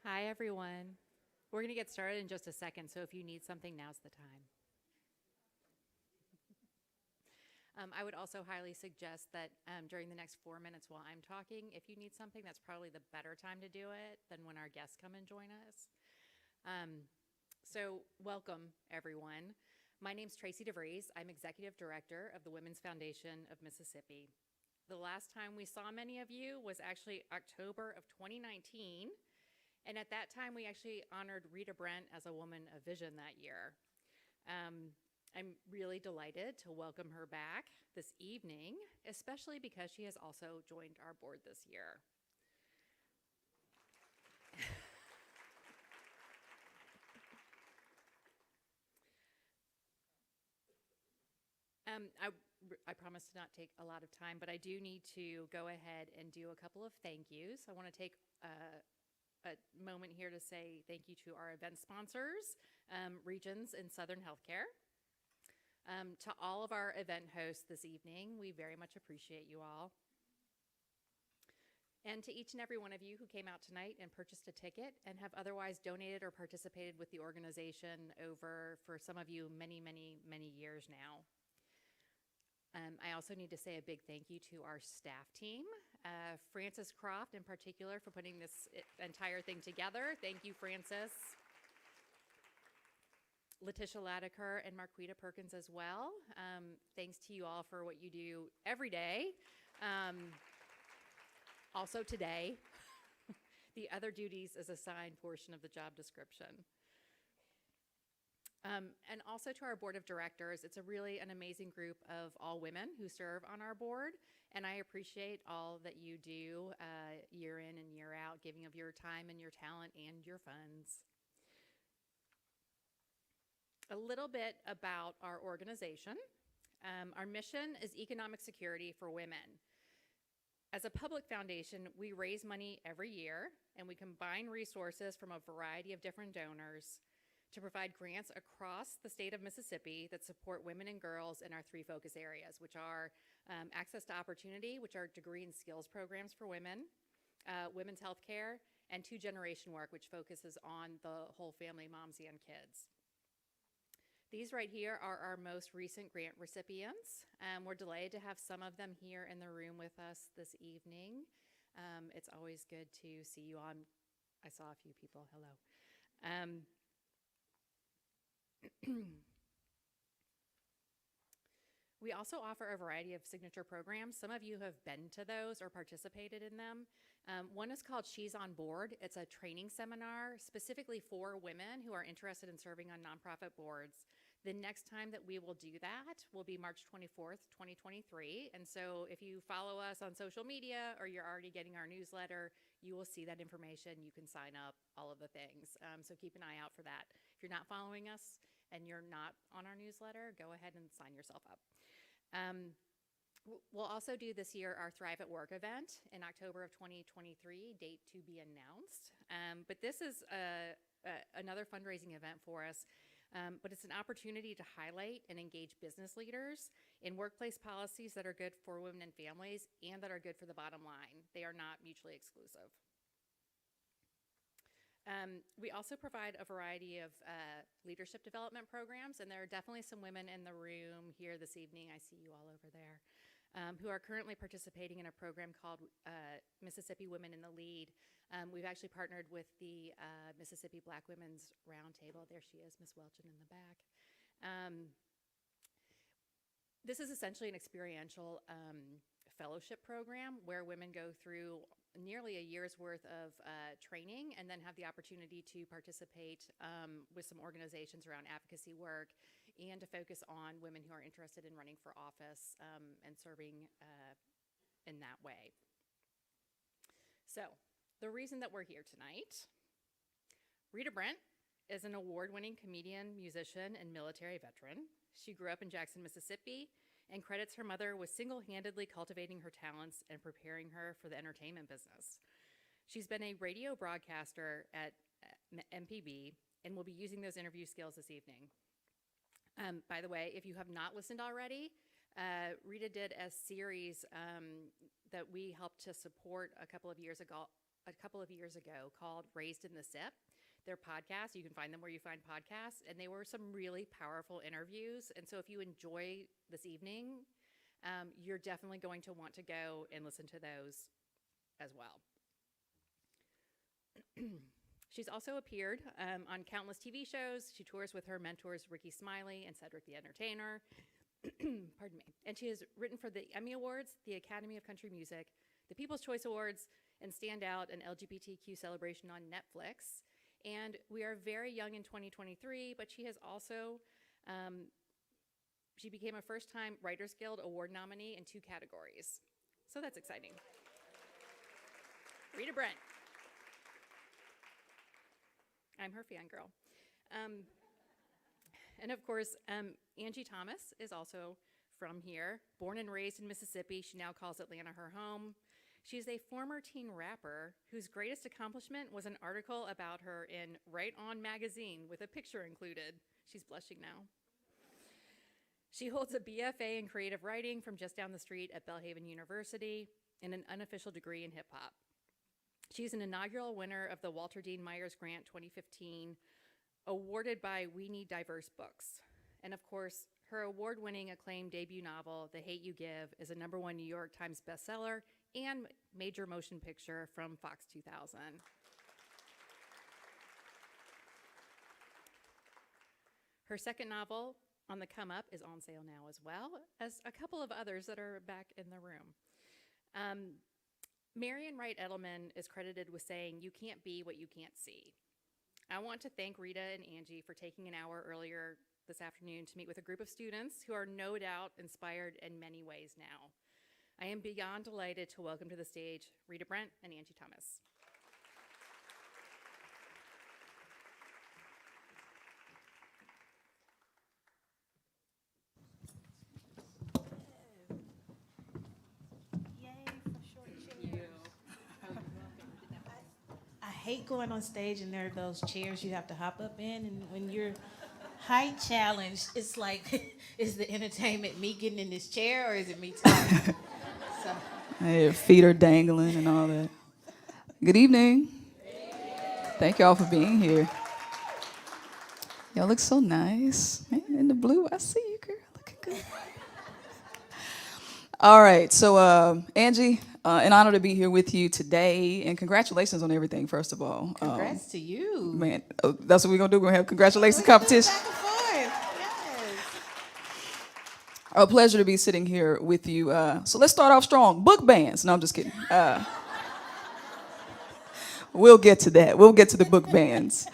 Hi, everyone. We're going to get started in just a second, so if you need something, now's the time. I would also highly suggest that during the next 4 minutes while I'm talking, if you need something, that's probably the better time to do it than when our guests come and join us. So welcome, everyone. My name's Tracy DeVries. I'm Executive Director of the Women's Foundation of Mississippi. The last time we saw many of you was actually October of 2019. And at that time, we actually honored Rita Brent as a woman of vision that year. I'm really delighted to welcome her back this evening, especially because she has also joined our board this year. I promise to not take a lot of time, but I do need to go ahead and do a couple of thank yous. I want to take a moment here to say thank you to our event sponsors, Regions and Southern Healthcare. To all of our event hosts this evening, we very much appreciate you all. And to each and every one of you who came out tonight and purchased a ticket and have otherwise donated or participated with the organization over, for some of you, many, many, many years now. I also need to say a big thank you to our staff team, Frances Croft in particular for putting this entire thing together. Thank you, Frances. Letitia Latiker and Marquita Perkins as well. Thanks to you all for what you do every day. Also today, the other duties is assigned portion of the job description. And also to our board of directors, it's an amazing group of all women who serve on our board, and I appreciate all that you do year in and year out, giving of your time and your talent and your funds. A little bit about our organization. Our mission is economic security for women. As a public foundation, we raise money every year, and we combine resources from a variety of different donors to provide grants across the state of Mississippi that support women and girls in our three focus areas, which are access to opportunity, which are degree and skills programs for women, women's health care, and two-generation work, which focuses on the whole family, moms and kids. These right here are our most recent grant recipients. We're delighted to have some of them here in the room with us this evening. It's always good to see you on. I saw a few people. Hello. We also offer a variety of signature programs. Some of you have been to those or participated in them. One is called She's on Board. It's a training seminar specifically for women who are interested in serving on nonprofit boards. The next time that we will do that will be March 24th, 2023. And so if you follow us on social media or you're already getting our newsletter, you will see that information. You can sign up, all of the things. So keep an eye out for that. If you're not following us and you're not on our newsletter, go ahead and sign yourself up. We'll also do this year our Thrive at Work event in October of 2023, date to be announced. But this is another fundraising event for us. But it's an opportunity to highlight and engage business leaders in workplace policies that are good for women and families and that are good for the bottom line. They are not mutually exclusive. We also provide a variety of leadership development programs, and there are definitely some women in the room here this evening, I see you all over there, who are currently participating in a program called Mississippi Women in the Lead. We've actually partnered with the Mississippi Black Women's Roundtable. There she is, Ms. Welchin in the back. This is essentially an experiential fellowship program where women go through nearly a year's worth of training and then have the opportunity to participate with some organizations around advocacy work and to focus on women who are interested in running for office and serving in that way. So the reason that we're here tonight, Rita Brent is an award-winning comedian, musician, and military veteran. She grew up in Jackson, Mississippi, and credits her mother with single-handedly cultivating her talents and preparing her for the entertainment business. She's been a radio broadcaster at MPB and will be using those interview skills this evening. By the way, if you have not listened already, Rita did a series that we helped to support a couple of years ago a couple of years ago called Raised in the SIP. Their podcast, you can find them where you find podcasts, and they were some really powerful interviews. And so if you enjoy this evening, you're definitely going to want to go and listen to those as well. She's also appeared on countless TV shows. She tours with her mentors, Ricky Smiley and Cedric the Entertainer. Pardon me. And she has written for the Emmy Awards, the Academy of Country Music, the People's Choice Awards, and Stand Out, an LGBTQ celebration on Netflix. And we are very young in 2023, but she has also, she became a first-time Writers Guild Award nominee in 2 categories. So that's exciting. Rita Brent. I'm her fangirl. And of course, Angie Thomas is also from here. Born and raised in Mississippi, she now calls Atlanta her home. She's a former teen rapper whose greatest accomplishment was an article about her in Right On magazine with a picture included. She's blushing now. She holds a BFA in creative writing from just down the street at Belhaven University and an unofficial degree in hip hop. She's an inaugural winner of the Walter Dean Myers Grant 2015, awarded by We Need Diverse Books. And of course, her award-winning acclaimed debut novel, The Hate You Give, is a #1 New York Times bestseller and major motion picture from Fox 2000. Her second novel, On the Come Up, is on sale now as well, as a couple of others that are back in the room. Marion Wright Edelman is credited with saying, "You can't be what you can't see." I want to thank Rita and Angie for taking an hour earlier this afternoon to meet with a group of students who are no doubt inspired in many ways now. I am beyond delighted to welcome to the stage Rita Brent and Angie Thomas. I hate going on stage and there are those chairs you have to hop up in, and when you're height challenged, it's like, is the entertainment me getting in this chair or is it me talking? So. Your feet are dangling and all that. Good evening. Thank y'all for being here. Y'all look so nice. Man, in the blue, I see you, girl. Looking good. All right, so Angie, an honor to be here with you today, and congratulations on everything, first of all. Congrats to you. Man, that's what we're going to do. We're going to have congratulations competition. Back and forth. Yes. A pleasure to be sitting here with you. So let's start off strong. Book bans. No, I'm just kidding. We'll get to that. We'll get to the book bans.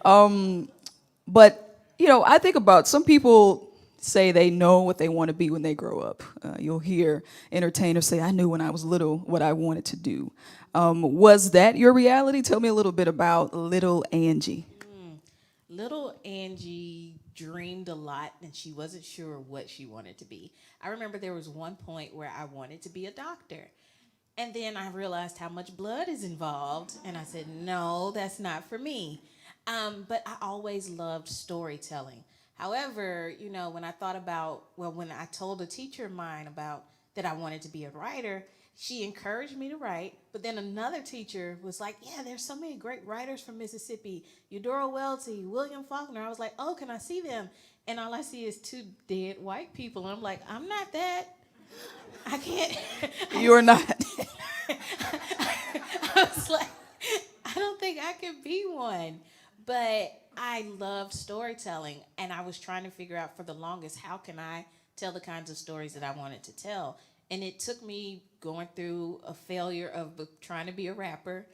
But, you know, I think about some people say they know what they want to be when they grow up. You'll hear entertainers say, "I knew when I was little what I wanted to do." Was that your reality? Tell me a little bit about little Angie. Little Angie dreamed a lot and she wasn't sure what she wanted to be. I remember there was one point where I wanted to be a doctor. And then I realized how much blood is involved, and I said, no, that's not for me. But I always loved storytelling. However, you know, when I thought about, well, when I told a teacher of mine about that I wanted to be a writer, she encouraged me to write. But then another teacher was like, yeah, there's so many great writers from Mississippi, Eudora Welty, William Faulkner. I was like, oh, can I see them? And all I see is 2 dead white people. I'm like, I'm not that. I can't. You're not. I was like, I don't think I can be one. But I loved storytelling, and I was trying to figure out for the longest, how can I tell the kinds of stories that I wanted to tell? And it took me going through a failure of trying to be a rapper,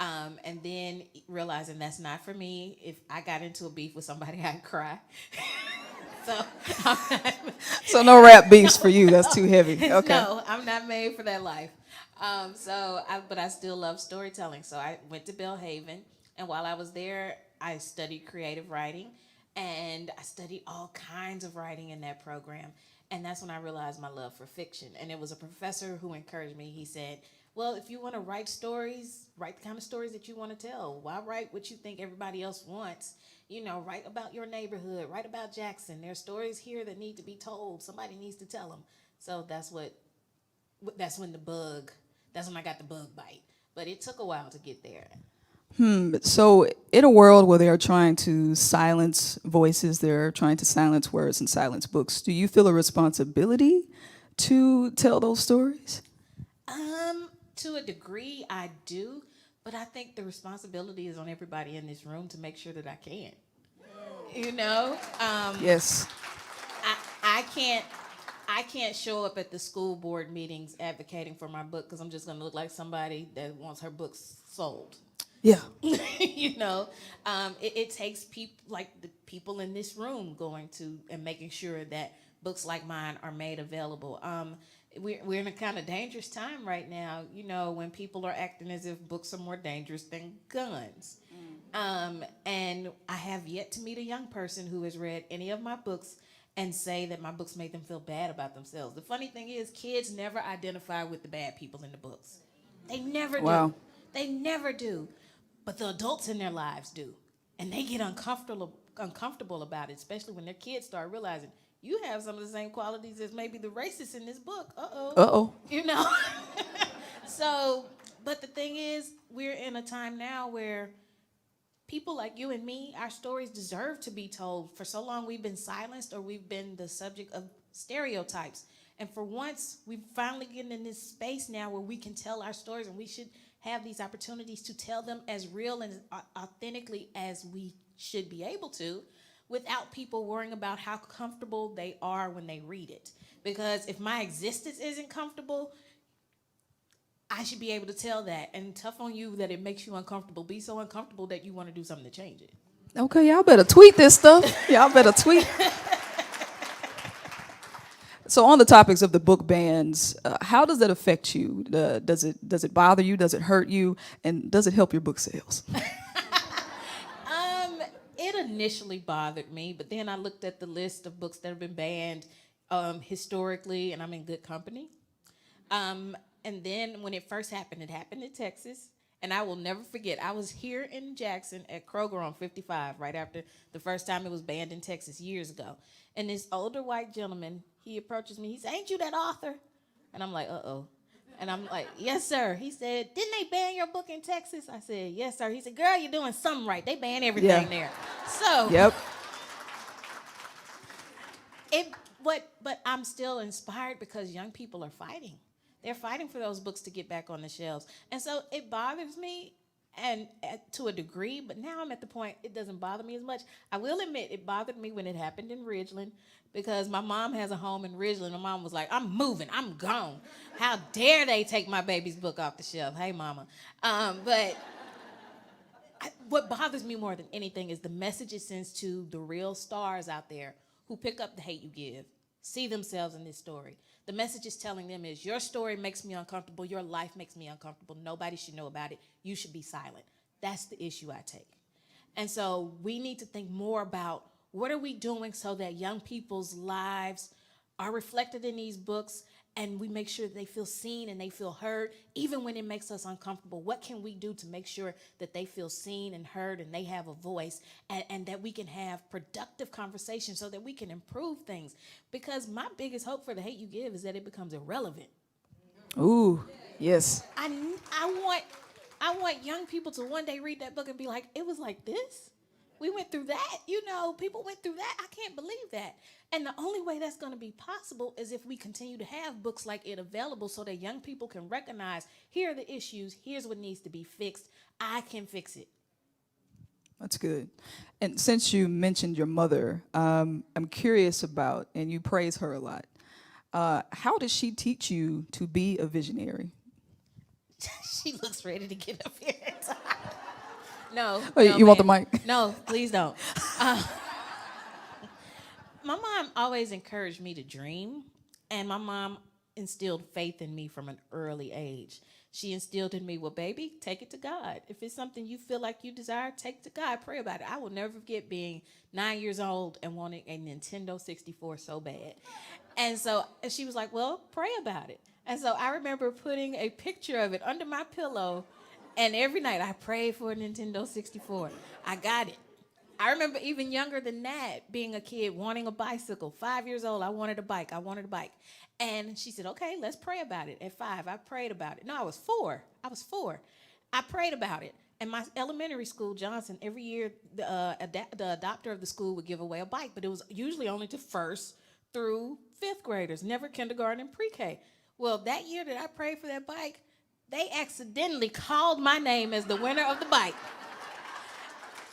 and then realizing that's not for me. If I got into a beef with somebody, I'd cry. So no rap beefs for you. That's too heavy. Okay. No, I'm not made for that life. But I still love storytelling. So I went to Belhaven, and while I was there, I studied creative writing, and I studied all kinds of writing in that program. And that's when I realized my love for fiction. And it was a professor who encouraged me. He said, well, if you want to write stories, write the kind of stories that you want to tell. Why write what you think everybody else wants? You know, write about your neighborhood, write about Jackson. There are stories here that need to be told. Somebody needs to tell them. So that's when I got the bug bite. but it took a while to get there. So, in a world where they're trying to silence voices, they're trying to silence words and silence books, do you feel a responsibility to tell those stories? To a degree, I do, but I think the responsibility is on everybody in this room to make sure that I can. You know, Yes. I can't. I can't show up at the school board meetings advocating for my book because I'm just going to look like somebody that wants her books sold. Yeah. You know, it takes people like the people in this room going to and making sure that books like mine are made available. We're in a kind of dangerous time right now, you know, when people are acting as if books are more dangerous than guns. And I have yet to meet a young person who has read any of my books and say that my books made them feel bad about themselves. The funny thing is, kids never identify with the bad people in the books. They never Wow. do. They never do. But the adults in their lives do. And they get uncomfortable about it, especially when their kids start realizing you have some of the same qualities as maybe the racists in this book. Uh-oh. Uh-oh. You know? So, but the thing is, we're in a time now where people like you and me, our stories deserve to be told. For so long, we've been silenced or we've been the subject of stereotypes. And for once, we've finally gotten in this space now where we can tell our stories, and we should have these opportunities to tell them as real and authentically as we should be able to, without people worrying about how comfortable they are when they read it. Because if my existence isn't comfortable, I should be able to tell that. And tough on you that it makes you uncomfortable. Be so uncomfortable that you want to do something to change it. Okay, y'all better tweet this stuff. Y'all better tweet. So, on the topics of the book bans, how does that affect you? Does it bother you? Does it hurt you? And does it help your book sales? It initially bothered me, but then I looked at the list of books that have been banned historically, and I'm in good company. And then when it first happened, it happened in Texas. And I will never forget, I was here in Jackson at Kroger on 55, right after the first time it was banned in Texas years ago. And this older white gentleman, he approaches me. He said, "Ain't you that author?" And I'm like, uh-oh. And I'm like, "Yes, sir." He said, "Didn't they ban your book in Texas?" I said, "Yes, sir." He said, "Girl, you're doing something right. They ban everything there." So, Yep. but I'm still inspired because young people are fighting. They're fighting for those books to get back on the shelves. And so it bothers me and to a degree, but now I'm at the point it doesn't bother me as much. I will admit it bothered me when it happened in Ridgeland because my mom has a home in Ridgeland. My mom was like, "I'm moving. I'm gone. How dare they take my baby's book off the shelf?" Hey, mama. What bothers me more than anything is the message it sends to the real stars out there who pick up The Hate You Give, see themselves in this story. The message is telling them is, your story makes me uncomfortable, your life makes me uncomfortable, nobody should know about it, you should be silent. That's the issue I take. And so we need to think more about what are we doing so that young people's lives are reflected in these books and we make sure they feel seen and they feel heard, even when it makes us uncomfortable. What can we do to make sure that they feel seen and heard and they have a voice and that we can have productive conversations so that we can improve things? Because my biggest hope for The Hate You Give is that it becomes irrelevant. Ooh, yes. I want young people to one day read that book and be like, it was like this? We went through that? You know, people went through that? I can't believe that. And the only way that's going to be possible is if we continue to have books like it available so that young people can recognize, here are the issues, here's what needs to be fixed, I can fix it. That's good. And since you mentioned your mother, I'm curious about, and you praise her a lot, how did she teach you to be a visionary? She looks ready to get up here. No. Oh, no, you want the ma'am. mic? No, please don't. My mom always encouraged me to dream, and my mom instilled faith in me from an early age. She instilled in me, well, baby, take it to God. If it's something you feel like you desire, take it to God, pray about it. I will never forget being 9 years old and wanting a Nintendo 64 so bad. And so she was like, well, pray about it. And so I remember putting a picture of it under my pillow, and every night I prayed for a Nintendo 64. I got it. I remember even younger than that, being a kid, wanting a bicycle. 5 years old, I wanted a bike. And she said, okay, let's pray about it. At 5, I prayed about it. No, I was 4. I prayed about it. And my elementary school, Johnson, every year the adopter of the school would give away a bike, but it was usually only to first through fifth graders, never kindergarten and pre-K. Well, that year that I prayed for that bike, they accidentally called my name as the winner of the bike.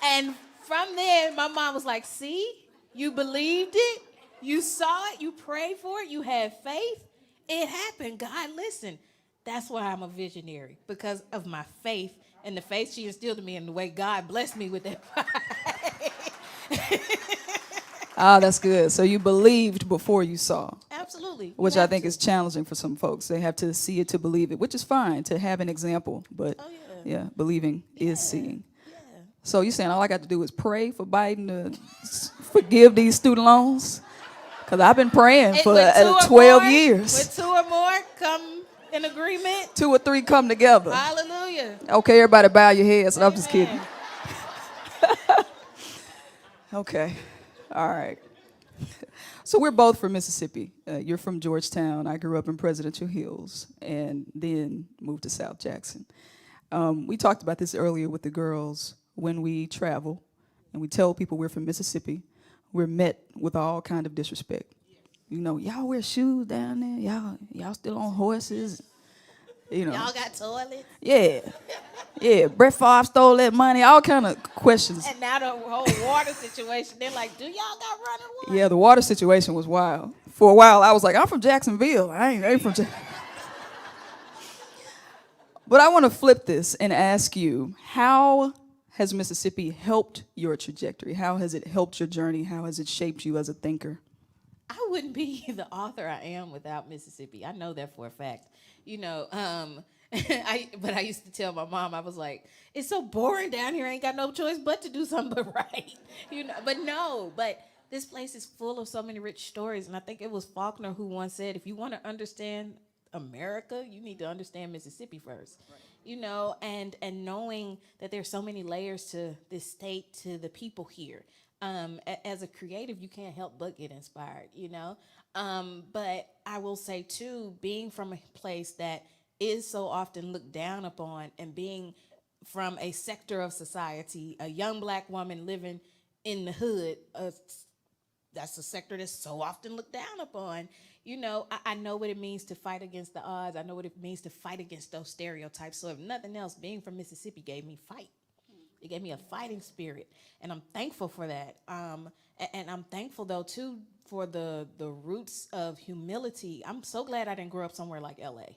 And from there, my mom was like, see, you believed it, you saw it, you prayed for it, you had faith. It happened. God listened. That's why I'm a visionary, because of my faith and the faith she instilled in me and the way God blessed me with that. Ah, that's good. So you believed before you saw. Absolutely. Which I think is challenging for some folks. They have to see it to believe it, which is fine to have an example. But yeah, believing is seeing. Yeah. So you're saying all I got to do is pray for Biden to forgive these student loans? Because I've been praying for 12 years. With 2 or more come in agreement. 2 or 3 come together. Hallelujah. Okay, everybody bow your heads. I'm just kidding. Okay. All right. So we're both from Mississippi. You're from Georgetown. I grew up in Presidential Hills and then moved to South Jackson. We talked about this earlier with the girls. When we travel and we tell people we're from Mississippi, we're met with all kind of disrespect. You know, y'all wear shoes down there. Y'all still on horses. You know. Y'all got toilets. Yeah. Yeah. Brett Favre stole that money. All kind of questions. And now the whole water situation, they're like, do y'all got running water? Yeah, the water situation was wild. For a while, I was like, I'm from Jacksonville. I ain't from Jacksonville. But I want to flip this and ask you, how has Mississippi helped your trajectory? How has it helped your journey? How has it shaped you as a thinker? I wouldn't be the author I am without Mississippi. I know that for a fact. You know, but I used to tell my mom, I was like, it's so boring down here. I ain't got no choice but to do something but write. You know, but this place is full of so many rich stories. And I think it was Faulkner who once said, if you want to understand America, you need to understand Mississippi first. Right. You know, and knowing that there's so many layers to this state, to the people here. As a creative, you can't help but get inspired, you know. But I will say, too, being from a place that is so often looked down upon and being from a sector of society, a young black woman living in the hood, that's a sector that's so often looked down upon. You know, I know what it means to fight against the odds. I know what it means to fight against those stereotypes. So if nothing else, being from Mississippi gave me fight. It gave me a fighting spirit, and I'm thankful for that. And I'm thankful, though, too, for the roots of humility. I'm so glad I didn't grow up somewhere like L.A.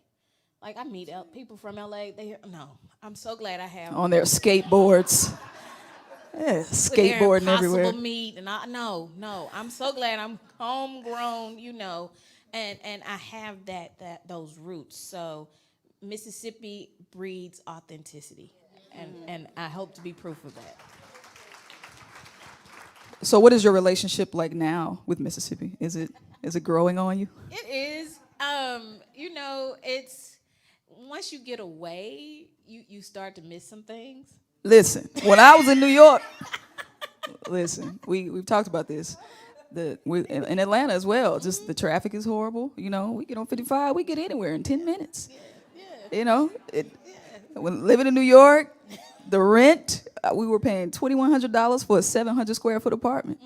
Like, I meet people from L.A., I'm so glad I have. On their skateboards. Yeah, skateboarding everywhere. Impossible meat, and I'm so glad I'm homegrown, you know, and I have those roots. So Mississippi breeds authenticity. And I hope to be proof of that. So what is your relationship like now with Mississippi? Is it growing on you? It is. You know, it's once you get away, you start to miss some things. Listen, when I was in New York, we've talked about this. In Atlanta as well, just the traffic is horrible. You know, we get on 55, we get anywhere in 10 minutes. Yeah. You know, when living in New York, the rent, we were paying $2,100 for a 700 square foot apartment.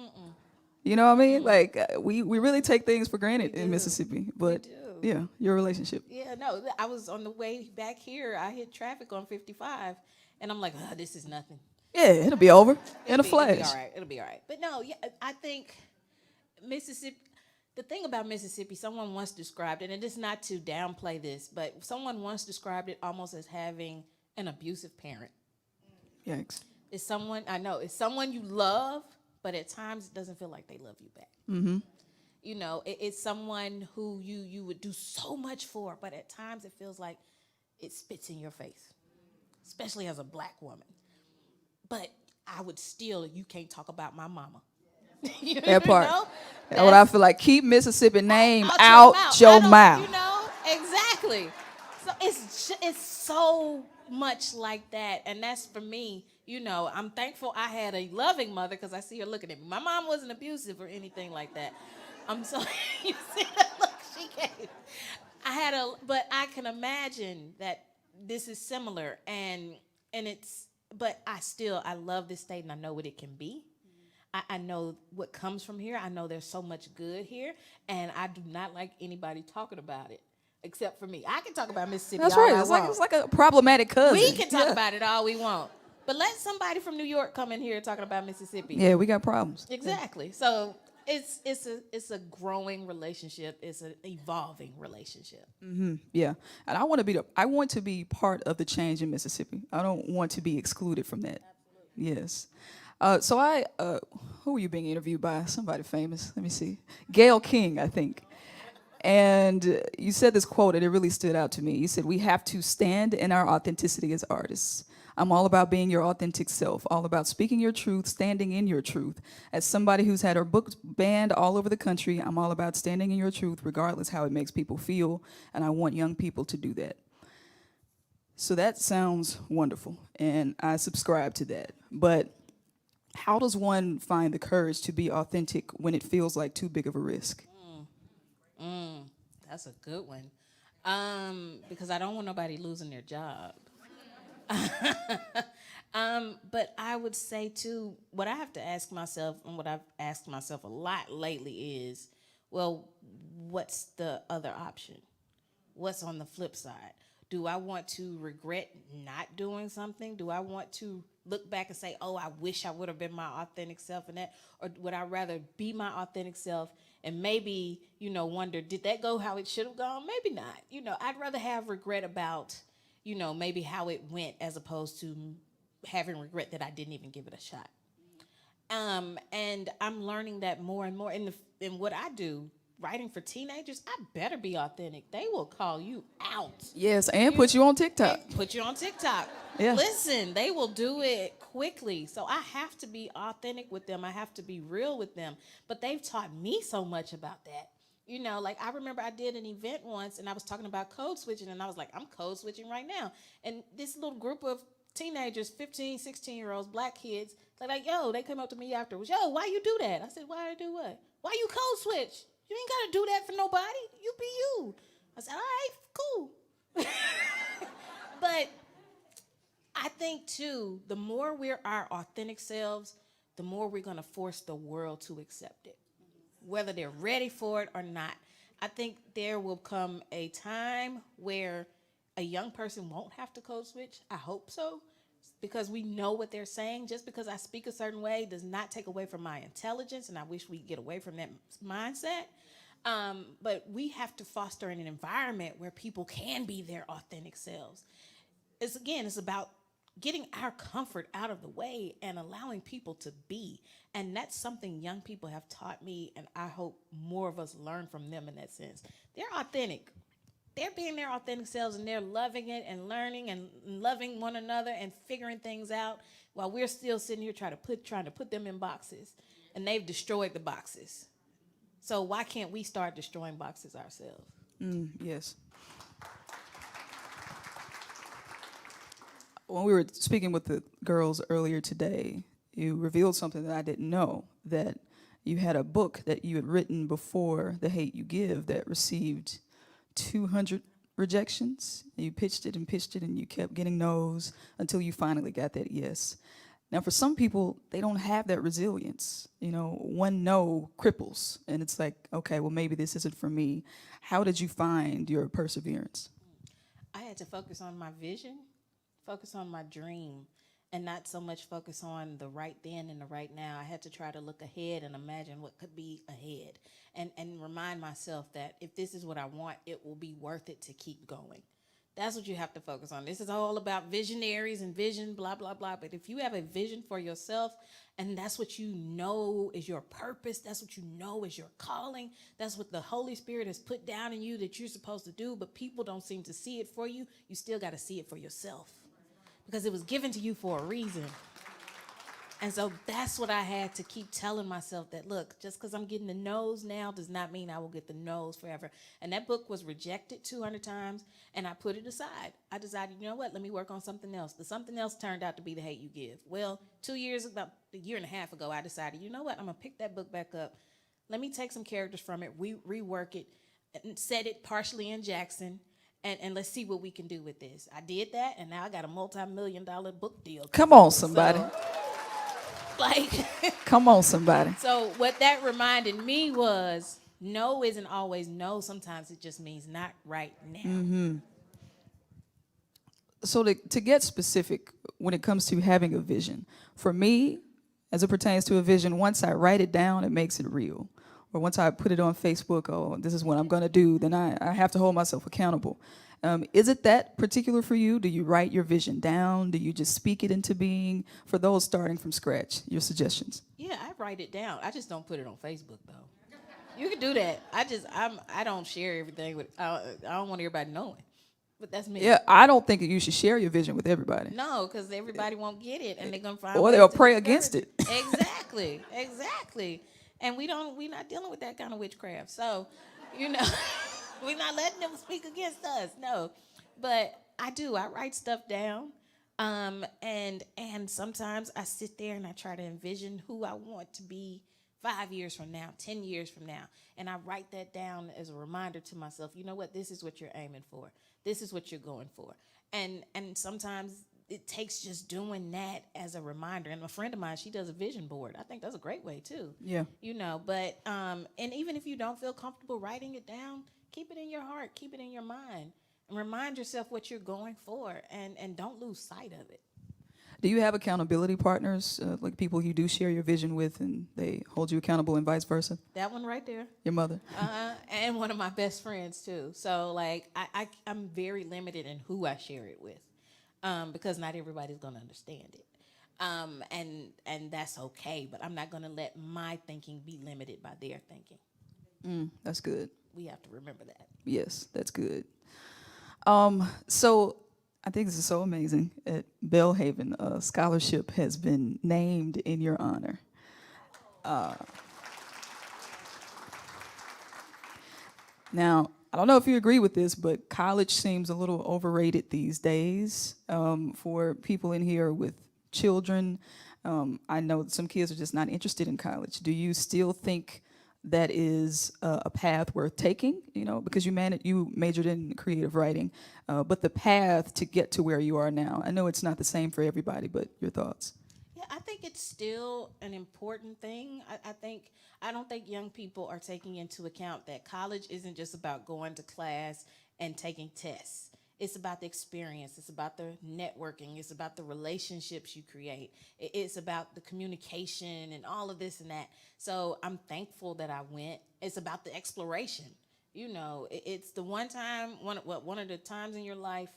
You know what I mean? Like, we really take things for granted in Mississippi. But, yeah, your relationship. Yeah, no, I was on the way back here. I hit traffic on 55, and I'm like, this is nothing. Yeah, it'll be over in a flash. It'll be all right. But, no, yeah, I think Mississippi, the thing about Mississippi, someone once described it, and it's not to downplay this, but someone once described it almost as having an abusive parent. Yikes. It's someone you love, but at times it doesn't feel like they love you back. Mm-hmm. You know, it's someone who you would do so much for, but at times it feels like it spits in your face, especially as a black woman. But I would still, you can't talk about my mama. That part. Know? That's what I feel like. Keep Mississippi name out your mouth. You know, exactly. So it's so much like that, and that's for me. You know, I'm thankful I had a loving mother because I see her looking at me. My mom wasn't abusive or anything like that. I'm so you see the look she gave. But I can imagine that this is similar, and it's, but I love this state and I know what it can be. I know what comes from here. I know there's so much good here, and I do not like anybody talking about it except for me. I can talk about Mississippi That's all right. I It's like want. it's like a problematic cousin. We can talk Yeah. about it all we want, but let somebody from New York come in here talking about Mississippi. Yeah, we got problems. Exactly. So it's a growing relationship. It's an evolving relationship. Yeah, and I want to be part of the change in Mississippi. I don't want to be excluded from that. Yes. Who were you being interviewed by? Somebody famous. Let me see. Gail King, I think. And you said this quote, and it really stood out to me. You said, "We have to stand in our authenticity as artists. I'm all about being your authentic self, all about speaking your truth, standing in your truth. As somebody who's had her books banned all over the country, I'm all about standing in your truth, regardless how it makes people feel, and I want young people to do that." So that sounds wonderful, and I subscribe to that. But how does one find the courage to be authentic when it feels like too big of a risk? That's a good one. Because I don't want nobody losing their job. But I would say too, what I have to ask myself, and what I've asked myself a lot lately is, well, what's the other option? What's on the flip side? Do I want to regret not doing something? Do I want to look back and say, oh, I wish I would have been my authentic self in that? Or would I rather be my authentic self and maybe, wonder, did that go how it should have gone? Maybe not. I'd rather have regret about, maybe how it went, as opposed to having regret that I didn't even give it a shot. And I'm learning that more and more in what I do. Writing for teenagers, I better be authentic. They will call you out. Yes, and put you on TikTok. Put you on TikTok. Yeah. Listen, they will do it quickly. So I have to be authentic with them. I have to be real with them. But they've taught me so much about that. Like I remember I did an event once and I was talking about code switching, and I was like, I'm code switching right now. And this little group of teenagers, 15, 16-year-olds, black kids, they're like, yo, they came up to me afterwards. Yo, why you do that? I said, why I do what? Why you code switch? You ain't got to do that for nobody. You be you. I said, all right, cool. But I think, too, the more we're our authentic selves, the more we're going to force the world to accept it, whether they're ready for it or not. I think there will come a time where a young person won't have to code switch. I hope so, because we know what they're saying. Just because I speak a certain way does not take away from my intelligence, and I wish we get away from that mindset. But we have to foster an environment where people can be their authentic selves. It's about getting our comfort out of the way and allowing people to be. And that's something young people have taught me, and I hope more of us learn from them in that sense. They're authentic. They're being their authentic selves, and they're loving it and learning and loving one another and figuring things out, while we're still sitting here trying to put them in boxes, and they've destroyed the boxes. So why can't we start destroying boxes ourselves? Yes. When we were speaking with the girls earlier today, you revealed something that I didn't know, that you had a book that you had written before The Hate You Give that received 200 rejections. You pitched it, and you kept getting no's until you finally got that yes. Now, for some people, they don't have that resilience. One no cripples, and it's like, okay, well, maybe this isn't for me. How did you find your perseverance? I had to focus on my vision, focus on my dream, and not so much focus on the right then and the right now. I had to try to look ahead and imagine what could be ahead, and remind myself that if this is what I want, it will be worth it to keep going. That's what you have to focus on. This is all about visionaries and vision, blah, blah, blah. But if you have a vision for yourself, and that's what you know is your purpose, that's what you know is your calling, that's what the Holy Spirit has put down in you that you're supposed to do, but people don't seem to see it for you, you still got to see it for yourself, because it was given to you for a reason. And so that's what I had to keep telling myself, that look, just because I'm getting the no's now does not mean I will get the no's forever. And that book was rejected 200 times, and I put it aside. I decided, you know what, let me work on something else. The something else turned out to be The Hate You Give. Well, about a year and a half ago, I decided, you know what, I'm going to pick that book back up. Let me take some characters from it, rework it, and set it partially in Jackson, and let's see what we can do with this. I did that, and now I got a multi-million-dollar book deal. Come on, somebody. So, like, Come on, somebody. so what that reminded me was no isn't always no. Sometimes it just means not right now. So to get specific when it comes to having a vision, for me, as it pertains to a vision, once I write it down, it makes it real. Or once I put it on Facebook, oh, this is what I'm going to do, then I have to hold myself accountable. Is it that particular for you? Do you write your vision down? Do you just speak it into being? For those starting from scratch, your suggestions? Yeah, I write it down. I just don't put it on Facebook though. You can do that. I don't share everything with. I don't want everybody knowing. But that's me. Yeah, I don't think that you should share your vision with everybody. No, because everybody won't get it, and they're gonna find. Or ways they'll to pray discourage against it. Exactly, exactly. And we're not dealing with that kind of witchcraft. So, you know, we're not letting them speak against us. No, but I do. I write stuff down, and sometimes I sit there and I try to envision who I want to be 5 years from now, 10 years from now, and I write that down as a reminder to myself. You know what? This is what you're aiming for. This is what you're going for. And sometimes it takes just doing that as a reminder. And a friend of mine, she does a vision board. I think that's a great way too. Yeah. You know, but and even if you don't feel comfortable writing it down, keep it in your heart, keep it in your mind, and remind yourself what you're going for, and don't lose sight of it. Do you have accountability partners, like people you do share your vision with and they hold you accountable and vice versa? That one right there. Your mother? And one of my best friends too. So like I'm very limited in who I share it with, because not everybody's gonna understand it, and that's okay. But I'm not gonna let my thinking be limited by their thinking. That's good. We have to remember that. Yes, that's good. So I think this is so amazing. At Belhaven, a scholarship has been named in your honor. Now, I don't know if you agree with this, but college seems a little overrated these days for people in here with children. I know some kids are just not interested in college. Do you still think that is a path worth taking? You know, because you majored in creative writing, but the path to get to where you are now. I know it's not the same for everybody, but your thoughts? Yeah, I think it's still an important thing. I don't think young people are taking into account that college isn't just about going to class and taking tests. It's about the experience. It's about the networking. It's about the relationships you create. It's about the communication and all of this and that. So I'm thankful that I went. It's about the exploration. You know, it's the one of the times in your life,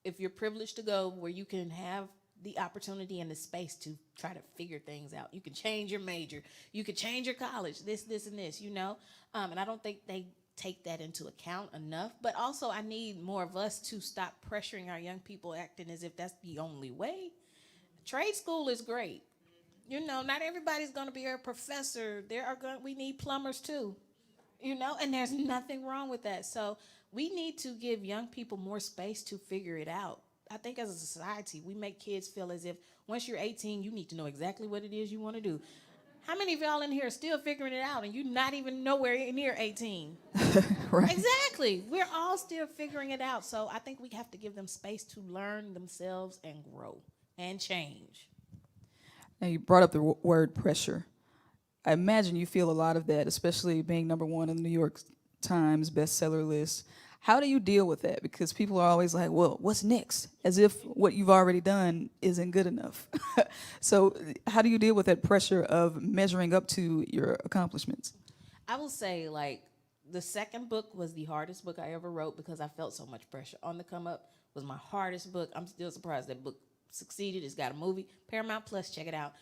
if you're privileged to go, where you can have the opportunity and the space to try to figure things out. You can change your major. You could change your college, this, and this, you know. And I don't think they take that into account enough. But also I need more of us to stop pressuring our young people, acting as if that's the only way. Trade school is great. You know, not everybody's going to be a professor. We need plumbers too, you know, and there's nothing wrong with that. So we need to give young people more space to figure it out. I think as a society, we make kids feel as if once you're 18, you need to know exactly what it is you want to do. How many of y'all in here are still figuring it out and you're not even nowhere near 18? Right. Exactly. We're all still figuring it out. So I think we have to give them space to learn themselves and grow and change. Now, you brought up the word pressure. I imagine you feel a lot of that, especially being number one on the New York Times bestseller list. How do you deal with that? Because people are always like, well, what's next? As if what you've already done isn't good enough. So how do you deal with that pressure of measuring up to your accomplishments? I will say, like, the second book was the hardest book I ever wrote because I felt so much pressure. On the Come Up was my hardest book. I'm still surprised that book succeeded. It's got a movie. Paramount Plus, check it out.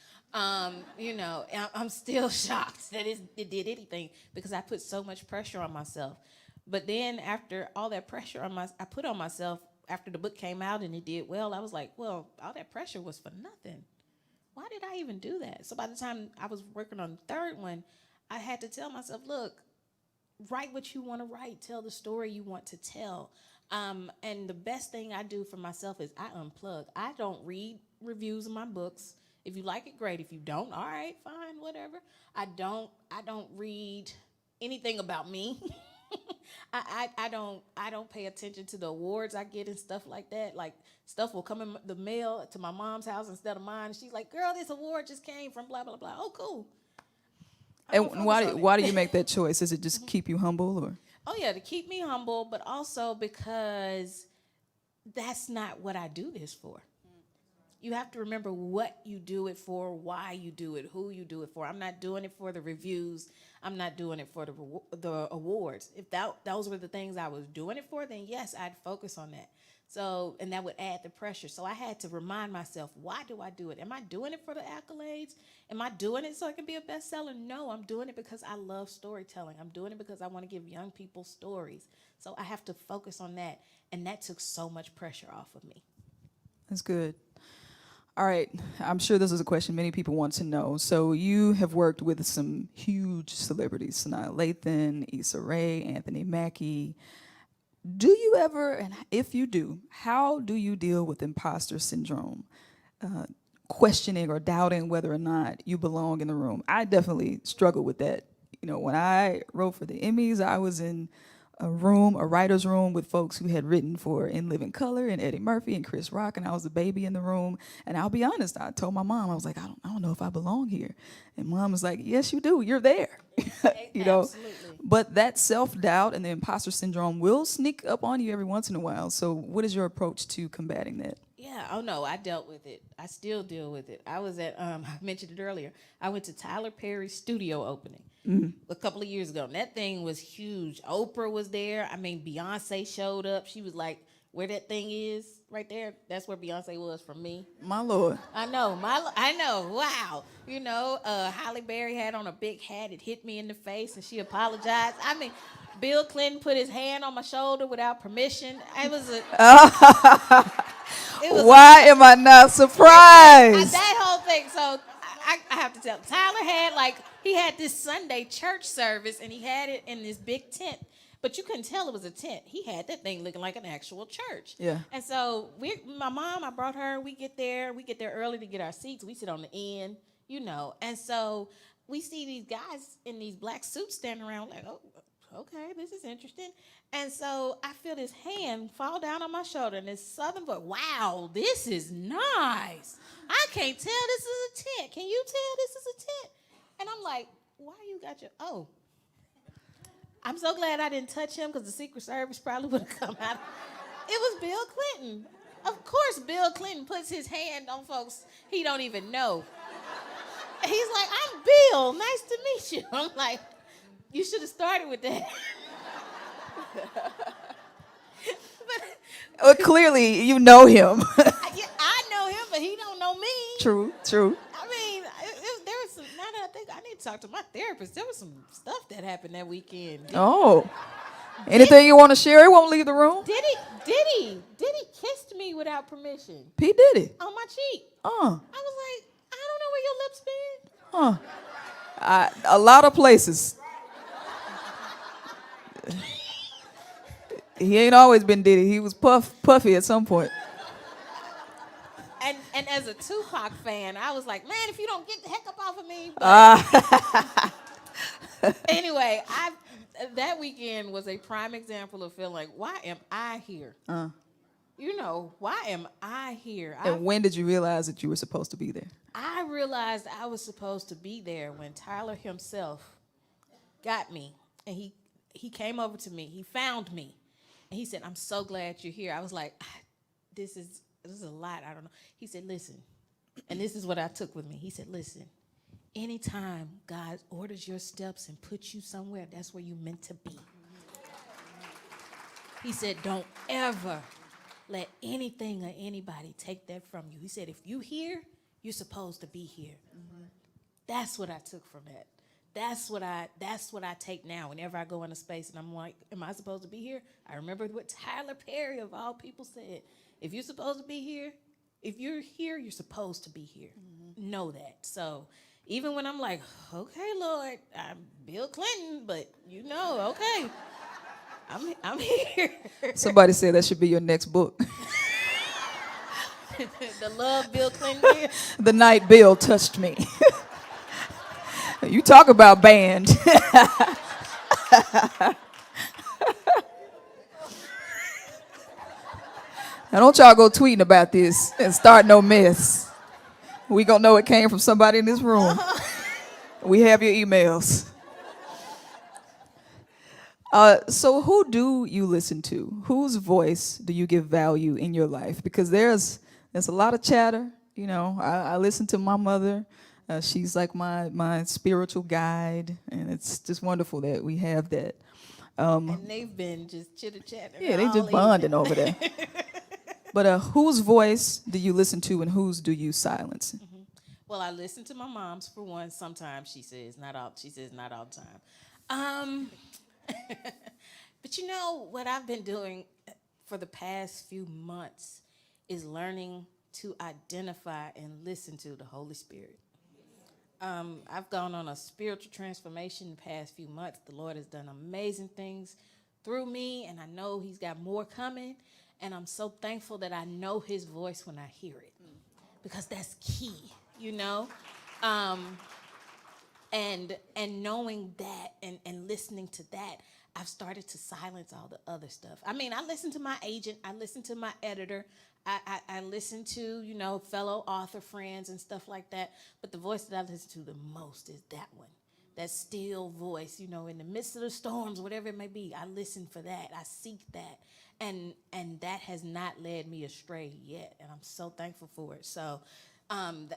You know, I'm still shocked that it did anything because I put so much pressure on myself. But then after all that pressure I put on myself after the book came out and it did well, I was like, well, all that pressure was for nothing. Why did I even do that? So by the time I was working on the third one, I had to tell myself, look, write what you want to write. Tell the story you want to tell. And the best thing I do for myself is I unplug. I don't read reviews of my books. If you like it, great. If you don't, all right, fine, whatever. I don't read anything about me. I don't pay attention to the awards I get and stuff like that. Like stuff will come in the mail to my mom's house instead of mine. She's like, "Girl, this award just came from blah blah blah." Oh, cool. I don't And why focus on why it. do you make that choice? Does it just keep you humble, or? Oh yeah, to keep me humble, but also because that's not what I do this for. You have to remember what you do it for, why you do it, who you do it for. I'm not doing it for the reviews. I'm not doing it for the awards. If those were the things I was doing it for, then yes, I'd focus on that. So, and that would add the pressure. So I had to remind myself, why do I do it? Am I doing it for the accolades? Am I doing it so I can be a bestseller? No, I'm doing it because I love storytelling. I'm doing it because I want to give young people stories. So I have to focus on that. And that took so much pressure off of me. That's good. All right, I'm sure this is a question many people want to know. So you have worked with some huge celebrities, Sanaa Lathan, Issa Rae, Anthony Mackie. Do you ever, and if you do, how do you deal with imposter syndrome? Questioning or doubting whether or not you belong in the room. I definitely struggle with that. You know, when I wrote for the Emmys, I was in a writer's room with folks who had written for In Living Color and Eddie Murphy and Chris Rock, and I was a baby in the room. And I'll be honest, I told my mom, I was like, I don't know if I belong here. And mom was like, yes, you do. You're there. You know, Absolutely. but that self-doubt and the imposter syndrome will sneak up on you every once in a while. So what is your approach to combating that? Yeah, oh no, I dealt with it. I still deal with it. I was at, I mentioned it earlier, I went to Tyler Perry's studio opening a couple of years ago. And that thing was huge. Oprah was there. I mean, Beyonce showed up. She was like, where that thing is right there, that's where Beyonce was from me. My Lord. I know, wow. You know, Halle Berry had on a big hat. It hit me in the face and she apologized. I mean, Bill Clinton put his hand on my shoulder without permission. It was Why am I not surprised? that whole thing. So I have to tell. Tyler had he had this Sunday church service and he had it in this big tent, but you couldn't tell it was a tent. He had that thing looking like an actual church. Yeah. And so my mom, I brought her. We get there early to get our seats. We sit on the end, you know. And so we see these guys in these black suits standing around like, oh, okay, this is interesting. And so I feel this hand fall down on my shoulder and this southern voice, wow, this is nice. I can't tell this is a tent. Can you tell this is a tent? And I'm like, why you got your, oh. I'm so glad I didn't touch him because the Secret Service probably would have come out. It was Bill Clinton. Of course, Bill Clinton puts his hand on folks he don't even know. He's like, I'm Bill. Nice to meet you. I'm like, you should have started with that. Well, clearly, you know him. I know him, but he don't know me. True. I mean, there was some, now that I think, I need to talk to my therapist. There was some stuff that happened that weekend. Oh. Anything you want to share? It won't leave the room. Did he kissed me without permission P. Diddy. on my cheek. I Uh. was like, I don't know where your lips been. A lot of places. He ain't always been Diddy. He was puffy at some point. And as a Tupac fan, I was like, man, if you don't get the heck up off of me. But anyway, that weekend was a prime example of feeling like, why am I here? You know, why am I here? And when did you realize that you were supposed to be there? I realized I was supposed to be there when Tyler himself got me. And he came over to me. He found me. And he said, I'm so glad you're here. I was like, this is a lot. I don't know. He said, listen. And this is what I took with me. He said, listen, anytime God orders your steps and puts you somewhere, that's where you're meant to be. He said, don't ever let anything or anybody take that from you. He said, if you here, you're supposed to be here. Mm-hmm. That's what I took from that. That's what I take now whenever I go into space and I'm like, am I supposed to be here? I remember what Tyler Perry of all people said. If you're supposed to be here, if you're here, you're supposed to be here. Mm-hmm. Know that. So even when I'm like, okay, Lord, I'm Bill Clinton, but you know, okay, I'm here. Somebody said that should be your next book. The love Bill Clinton did. The night Bill touched me. You talk about banned. Now don't y'all go tweeting about this and start no mess. We gonna know it came from somebody in this room. We have your emails. So who do you listen to? Whose voice do you give value in your life? Because there's a lot of chatter. You know, I listen to my mother. She's like my spiritual guide, and it's just wonderful that we have that. And they've been just chitter-chatting Yeah, they all just bonding evening. over there. But whose voice do you listen to, and whose do you silence? Well, I listen to my mom's for one. Sometimes she says not all. She says not all the time. Um, but you know what I've been doing for the past few months is learning to identify and listen to the Holy Spirit. I've gone on a spiritual transformation the past few months. The Lord has done amazing things through me, and I know He's got more coming. And I'm so thankful that I know His voice when I hear it, because that's key, you know. And knowing that and listening to that, I've started to silence all the other stuff. I mean, I listen to my agent, I listen to my editor, I listen to, you know, fellow author friends and stuff like that. But the voice that I listen to the most is that one. That still voice, you know, in the midst of the storms, whatever it may be, I listen for that. I seek that. And that has not led me astray yet. And I'm so thankful for it. So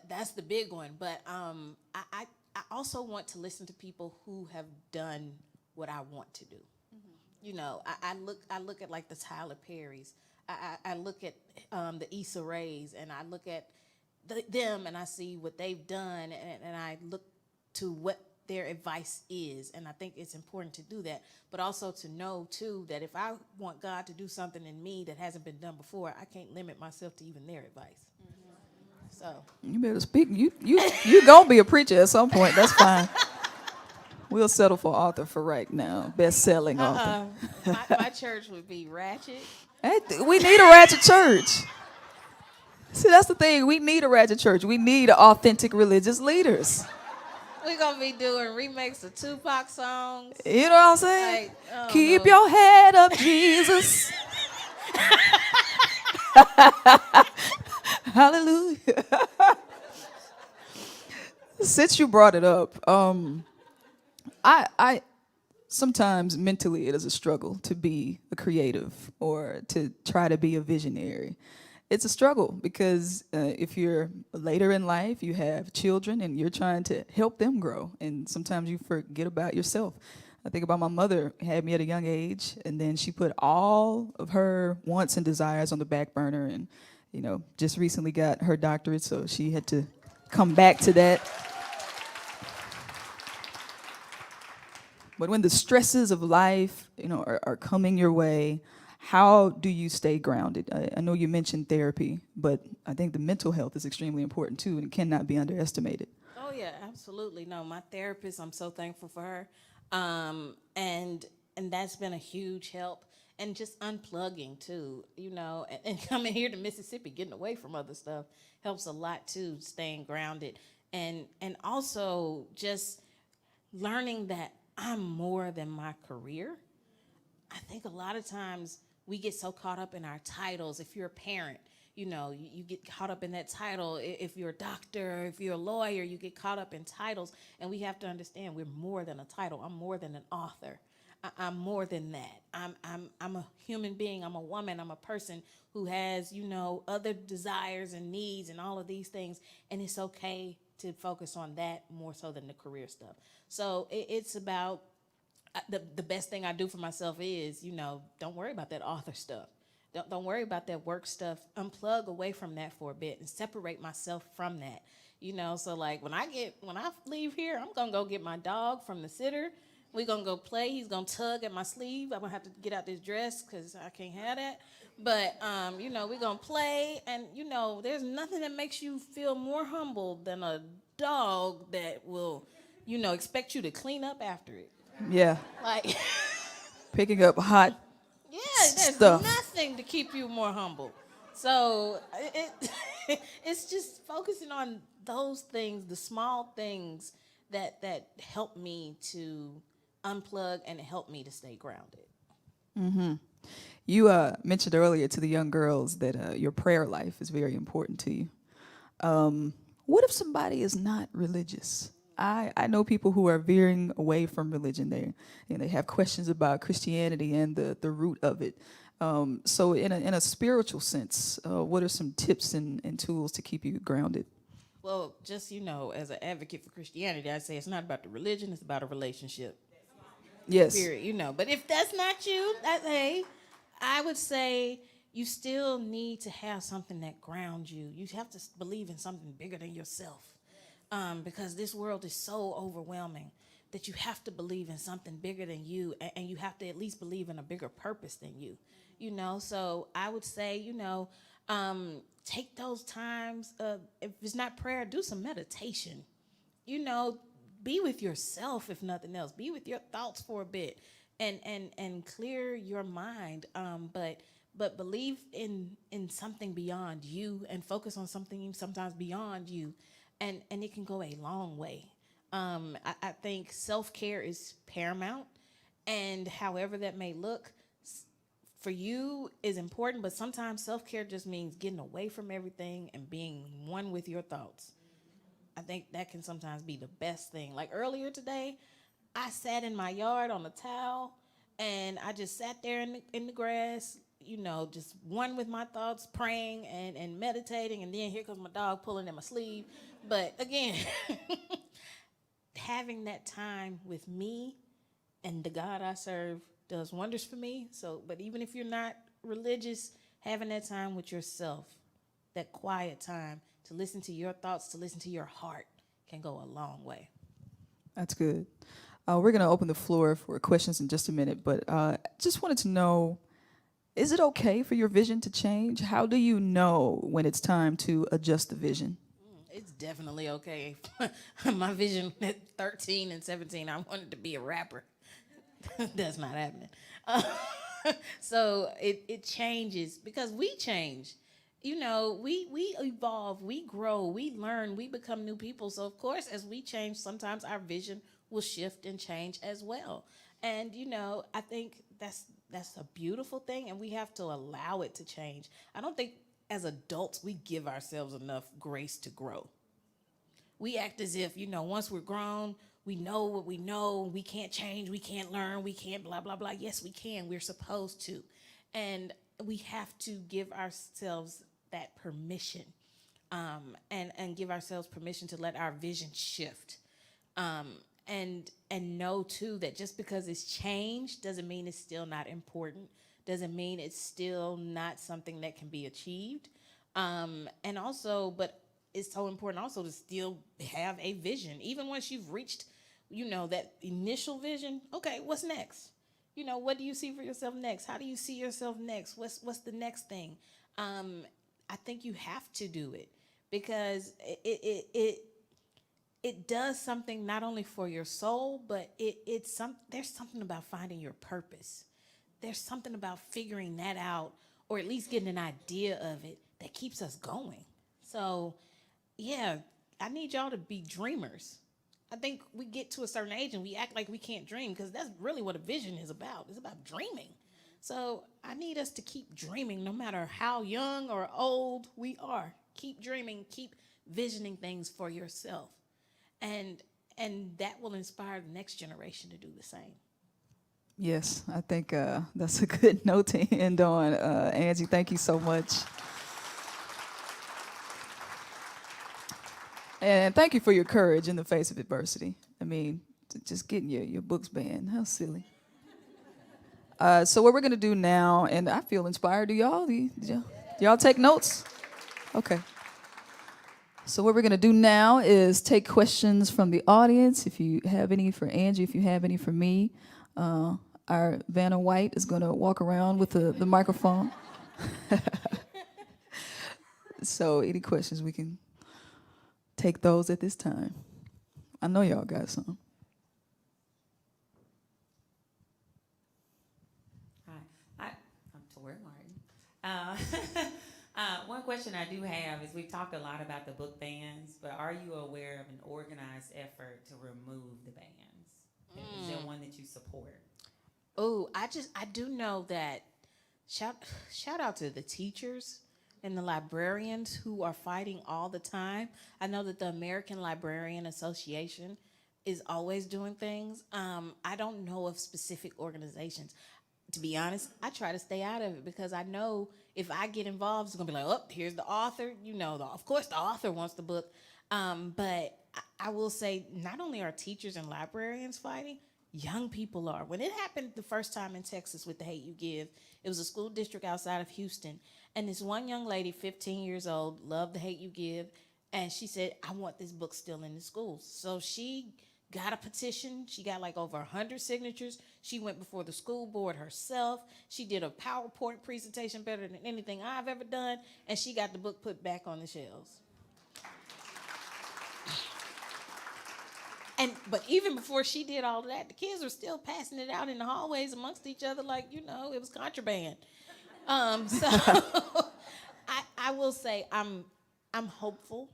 that's the big one. But I also want to listen to people who have done what I want to do. You know, I look at like the Tyler Perrys. I look at the Issa Raes, and I look at them, and I see what they've done, and I look to what their advice is. And I think it's important to do that, but also to know too that if I want God to do something in me that hasn't been done before, I can't limit myself to even their advice. So You better speak. You gonna be a preacher at some point. That's fine. We'll settle for author for right now. Best-selling author. my church would be ratchet. Hey, we need a ratchet church. See, that's the thing. We need a ratchet church. We need authentic religious leaders. We're gonna be doing remakes of Tupac songs. You know what I'm saying? Like, oh, Keep no. your head up, Jesus. Hallelujah. Since you brought it up, I sometimes mentally it is a struggle to be a creative or to try to be a visionary. It's a struggle because if you're later in life, you have children and you're trying to help them grow, and sometimes you forget about yourself. I think about my mother had me at a young age, and then she put all of her wants and desires on the back burner, and you know, just recently got her doctorate, so she had to come back to that. But when the stresses of life, you know, are coming your way, how do you stay grounded? I know you mentioned therapy, but I think the mental health is extremely important too, and it cannot be underestimated. Oh yeah, absolutely. No, my therapist, I'm so thankful for her, and that's been a huge help. And just unplugging too, you know, and coming here to Mississippi, getting away from other stuff helps a lot too. Staying grounded, and also just learning that I'm more than my career. I think a lot of times we get so caught up in our titles. If you're a parent, you know, you get caught up in that title. If you're a doctor, if you're a lawyer, you get caught up in titles. And we have to understand we're more than a title. I'm more than an author. I'm more than that. I'm a human being. I'm a woman. I'm a person who has, you know, other desires and needs and all of these things. And it's okay to focus on that more so than the career stuff. So it's about the best thing I do for myself is, you know, don't worry about that author stuff. Don't worry about that work stuff. Unplug away from that for a bit and separate myself from that. You know, so like when I leave here, I'm gonna go get my dog from the sitter. We're gonna go play. He's gonna tug at my sleeve. I'm gonna have to get out this dress because I can't have that. But you know, we're gonna play, and you know, there's nothing that makes you feel more humble than a dog that will, you know, expect you to clean up after it. Yeah, Like, picking up hot yeah, there's stuff. nothing to keep you more humble. So it's just focusing on those things, the small things that help me to unplug and help me to stay grounded. You mentioned earlier to the young girls that your prayer life is very important to you. What if somebody is not religious? I know people who are veering away from religion. They have questions about Christianity and the root of it. So in a spiritual sense, what are some tips and tools to keep you grounded? Well, just as an advocate for Christianity, I say it's not about the religion; it's about a relationship. Yes. Period. But if that's not you, hey, I would say you still need to have something that grounds you. You have to believe in something bigger than yourself, because this world is so overwhelming that you have to believe in something bigger than you, and you have to at least believe in a bigger purpose than you. So I would say, take those times. If it's not prayer, do some meditation. you know, be with yourself if nothing else. Be with your thoughts for a bit, and clear your mind. But believe in something beyond you, and focus on something sometimes beyond you, and it can go a long way. I think self-care is paramount, and however that may look for you is important, but sometimes self-care just means getting away from everything and being one with your thoughts. I think that can sometimes be the best thing. Like earlier today, I sat in my yard on a towel, and I just sat there in the grass, just one with my thoughts, praying and meditating. And then here comes my dog pulling at my sleeve. But again, having that time with me and the God I serve does wonders for me. So, but even if you're not religious, having that time with yourself, that quiet time to listen to your thoughts, to listen to your heart, can go a long way. That's good. We're going to open the floor for questions in just a minute, but just wanted to know, is it okay for your vision to change? How do you know when it's time to adjust the vision? It's definitely okay. My vision at 13 and 17, I wanted to be a rapper. That's not happening. Uh, so it changes because we change. We evolve, we grow, we learn, we become new people. So of course, as we change, sometimes our vision will shift and change as well. And I think that's a beautiful thing, and we have to allow it to change. I don't think as adults we give ourselves enough grace to grow. We act as if, once we're grown, we know what we know. We can't change. We can't learn. We can't blah, blah, blah. Yes, we can. We're supposed to. And we have to give ourselves that permission, and give ourselves permission to let our vision shift. And know, too, that just because it's changed doesn't mean it's still not important, doesn't mean it's still not something that can be achieved. And also, but it's so important also to still have a vision. Even once you've reached, that initial vision, okay, what's next? What do you see for yourself next? How do you see yourself next? What's the next thing? I think you have to do it because it does something not only for your soul, but there's something about finding your purpose. There's something about figuring that out, or at least getting an idea of it, that keeps us going. So, yeah, I need y'all to be dreamers. I think we get to a certain age and we act like we can't dream, because that's really what a vision is about. It's about dreaming. So I need us to keep dreaming no matter how young or old we are. Keep dreaming, keep visioning things for yourself. And that will inspire the next generation to do the same. Yes, I think that's a good note to end on. Angie, thank you so much. And thank you for your courage in the face of adversity. I mean, just getting your books banned. How silly. So what we're going to do now, and I feel inspired. Do y'all? Do y'all take notes? Okay. So what we're going to do now is take questions from the audience. If you have any for Angie, if you have any for me, our Vanna White is going to walk around with the microphone. So any questions, we can take those at this time. I know y'all got some. Hi, I'm Tori Martin. One question I do have is we've talked a lot about the book bans, but are you aware of an organized effort to remove the bans? Is there one that you support? Oh, I do know that shout shout out to the teachers and the librarians who are fighting all the time. I know that the American Librarian Association is always doing things. I don't know of specific organizations. To be honest, I try to stay out of it because I know if I get involved, it's gonna be like, oh, here's the author. Of course, the author wants the book. But I will say, not only are teachers and librarians fighting, young people are. When it happened the first time in Texas with the Hate You Give, it was a school district outside of Houston, and this one young lady, 15 years old, loved the Hate You Give, and she said, I want this book still in the schools. So she got a petition. She got like over 100 signatures. She went before the school board herself. She did a PowerPoint presentation better than anything I've ever done, and she got the book put back on the shelves. But even before she did all of that, the kids were still passing it out in the hallways amongst each other like, it was contraband. So I will say I'm hopeful,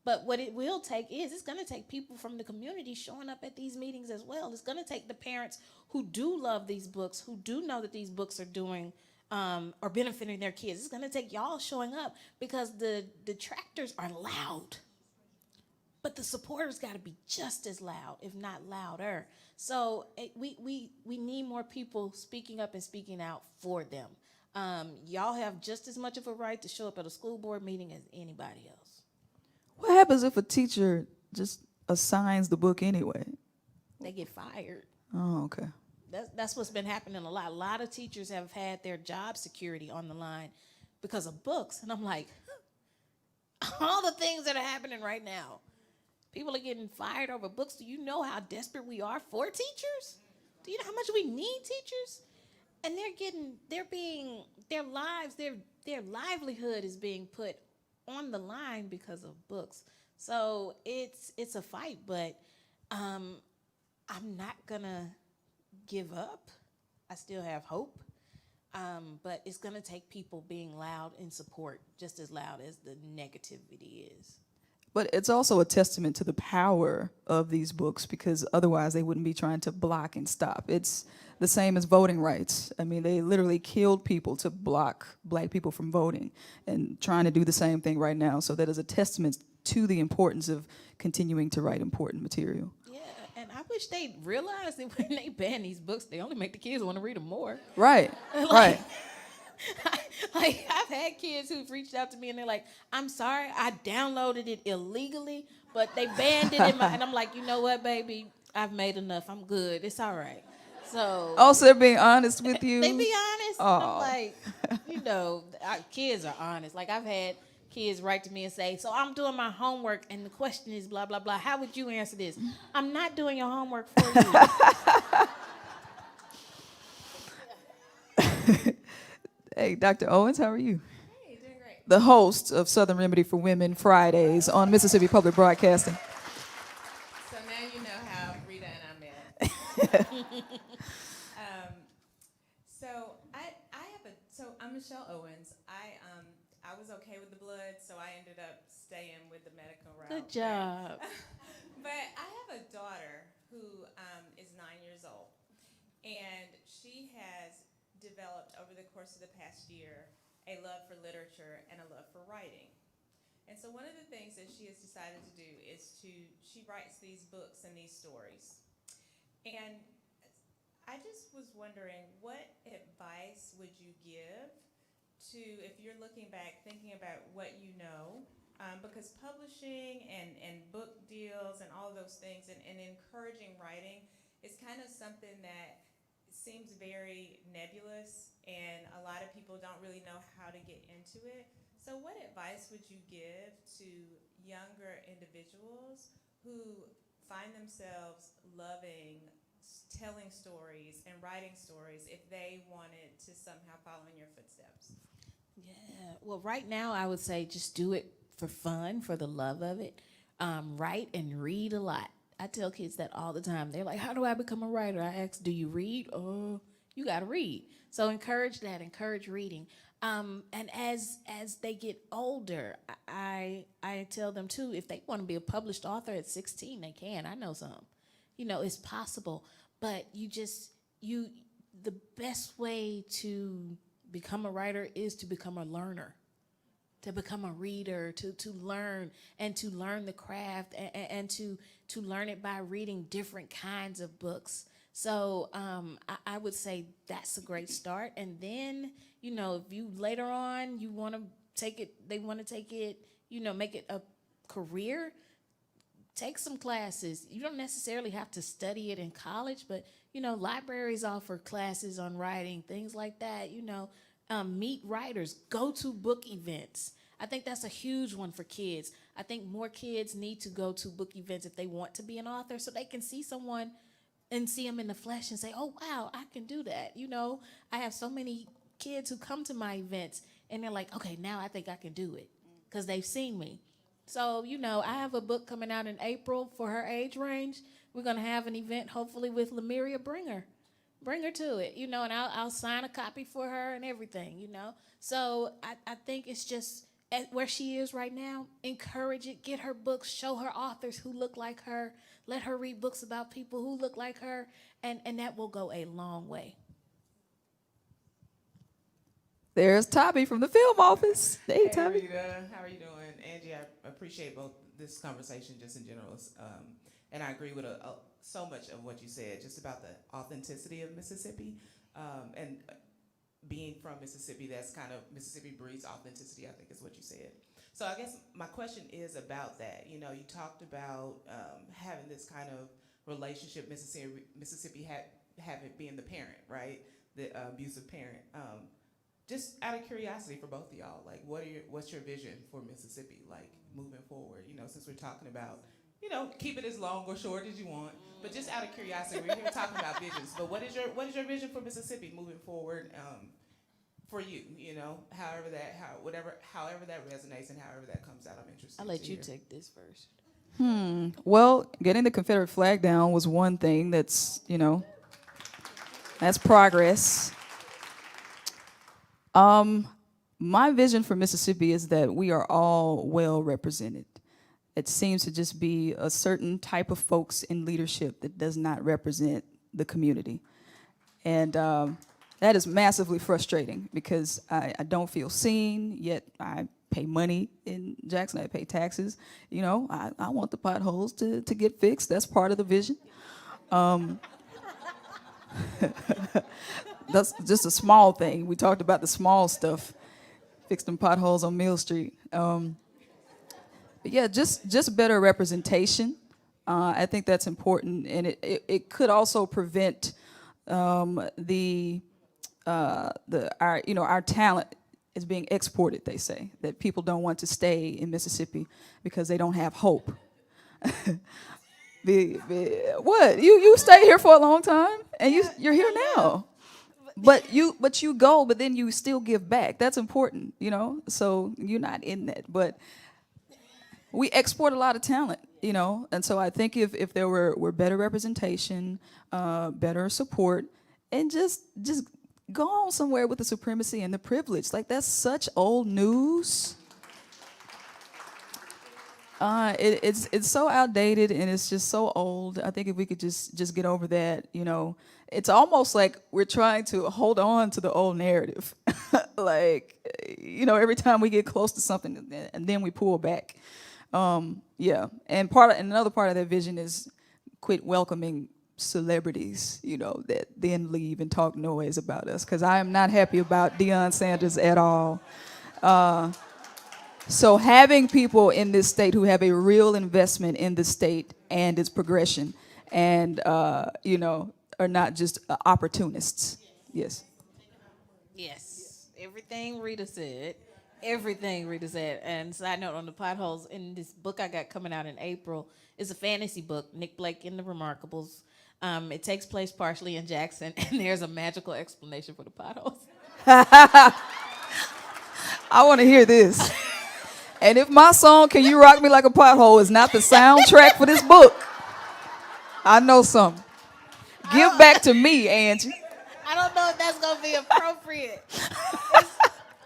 but what it will take is it's going to take people from the community showing up at these meetings as well. It's going to take the parents who do love these books, who do know that these books are doing or benefiting their kids. It's going to take y'all showing up because the detractors are loud. But the supporters got to be just as loud, if not louder. So we need more people speaking up and speaking out for them. Y'all have just as much of a right to show up at a school board meeting as anybody else. What happens if a teacher just assigns the book anyway? They get fired. Oh, okay. That's what's been happening a lot. A lot of teachers have had their job security on the line because of books. And I'm like, all the things that are happening right now. People are getting fired over books. Do you know how desperate we are for teachers? Do you know how much we need teachers? And their livelihood is being put on the line because of books. So it's a fight, but I'm not gonna give up. I still have hope. But it's gonna take people being loud in support, just as loud as the negativity is. But it's also a testament to the power of these books because otherwise they wouldn't be trying to block and stop. It's the same as voting rights. I mean, they literally killed people to block black people from voting and trying to do the same thing right now. So that is a testament to the importance of continuing to write important material. Yeah, and I wish they realized that when they ban these books, they only make the kids want to read them more. Right, right. Like, I've had kids who've reached out to me and they're like, I'm sorry, I downloaded it illegally, but they banned it and I'm like, you know what, baby? I've made enough. I'm good. It's all right. So Also, they're being honest with you. they be honest. Oh. I'm like, our kids are honest. Like, I've had kids write to me and say, so I'm doing my homework and the question is blah, blah, blah. How would you answer this? I'm not doing your homework for you. Hey, Dr. Owens, how are you? Hey, doing great. The host of Southern Remedy for Women Fridays on Mississippi Public Broadcasting. So now you know how Rita and I met. I'm Michelle Owens. I was okay with the blood, so I ended up staying with the medical route. Good job. But I have a daughter who is 9 years old, and she has developed over the course of the past year a love for literature and a love for writing. And so one of the things that she has decided to do is she writes these books and these stories. And I just was wondering, what advice would you give to, if you're looking back, thinking about what you know, because publishing and book deals and all of those things and encouraging writing is kind of something that seems very nebulous, and a lot of people don't really know how to get into it. So what advice would you give to younger individuals who find themselves loving telling stories and writing stories if they wanted to somehow follow in your footsteps? Yeah, well, right now I would say just do it for fun, for the love of it. Write and read a lot. I tell kids that all the time. They're like, how do I become a writer? I ask, do you read? Oh, you got to read. So encourage that, encourage reading. And as they get older, I tell them too, if they want to be a published author at 16, they can. I know some. It's possible. But the best way to become a writer is to become a learner, to become a reader, to learn and to learn the craft and to learn it by reading different kinds of books. So I would say that's a great start. And then, you know, if you later on you want to take it, they want to take it, you know, make it a career, take some classes. You don't necessarily have to study it in college, but, you know, libraries offer classes on writing, things like that, you know. Meet writers, go to book events. I think that's a huge one for kids. I think more kids need to go to book events if they want to be an author, so they can see someone and see them in the flesh and say, oh, wow, I can do that. You know, I have so many kids who come to my events and they're like, okay, now I think I can do it because they've seen me. So, you know, I have a book coming out in April for her age range. We're going to have an event hopefully with Lemuria. Bring her to it, you know, and I'll sign a copy for her and everything, you know. So I think it's just at where she is right now, encourage it, get her books, show her authors who look like her, let her read books about people who look like her, and that will go a long way. There's Tommy from the film office. Hey, Hey, Tommy. Rita, how are you doing? Angie, I appreciate both this conversation just in general, and I agree with so much of what you said, just about the authenticity of Mississippi, and being from Mississippi, that's kind of, Mississippi breeds authenticity, I think is what you said. So I guess my question is about that. You know, you talked about having this kind of relationship, Mississippi having being the parent, right? The abusive parent. Just out of curiosity for both of y'all, like, what's your vision for Mississippi, like, moving forward? You know, since we're talking about, you know, keep it as long or short as you want, but just out of curiosity, we're here talking about visions. But what is your vision for Mississippi moving forward, for you? You know, however that resonates and however that comes out, I'm interested. I'll let to you hear. take this first. Well, getting the Confederate flag down was one thing that's, you know, that's progress. My vision for Mississippi is that we are all well represented. It seems to just be a certain type of folks in leadership that does not represent the community. And that is massively frustrating because I don't feel seen, yet I pay money in Jackson, I pay taxes. You know, I want the potholes to get fixed. That's part of the vision. That's just a small thing. We talked about the small stuff, fix them potholes on Mill Street. But yeah, just better representation. I think that's important, and it could also prevent our talent is being exported. They say that people don't want to stay in Mississippi because they don't have hope. What you stay here for a long time and you're here now. But you go, but then you still give back. That's important, you know. So you're not in that, but we export a lot of talent, you know. And so I think if there were better representation, better support, and just go on somewhere with the supremacy and the privilege. Like, that's such old news. It's so outdated and it's just so old. I think if we could just get over that, you know. It's almost like we're trying to hold on to the old narrative. Like, you know, every time we get close to something and then we pull back. Yeah, and another part of that vision is quit welcoming celebrities, you know, that then leave and talk noise about us, because I am not happy about Deion Sanders at all. So having people in this state who have a real investment in the state and its progression and, you know, are not just opportunists. Yes. Yes, everything Rita said. Everything Rita said. And side note on the potholes, in this book I got coming out in April, is a fantasy book, Nick Blake and the Remarkables. It takes place partially in Jackson, and there's a magical explanation for the potholes. I want to hear this. And if my song, Can You Rock Me Like a Pothole, is not the soundtrack for this book, I know something. Give back to me, Angie. I don't know if that's going to be appropriate.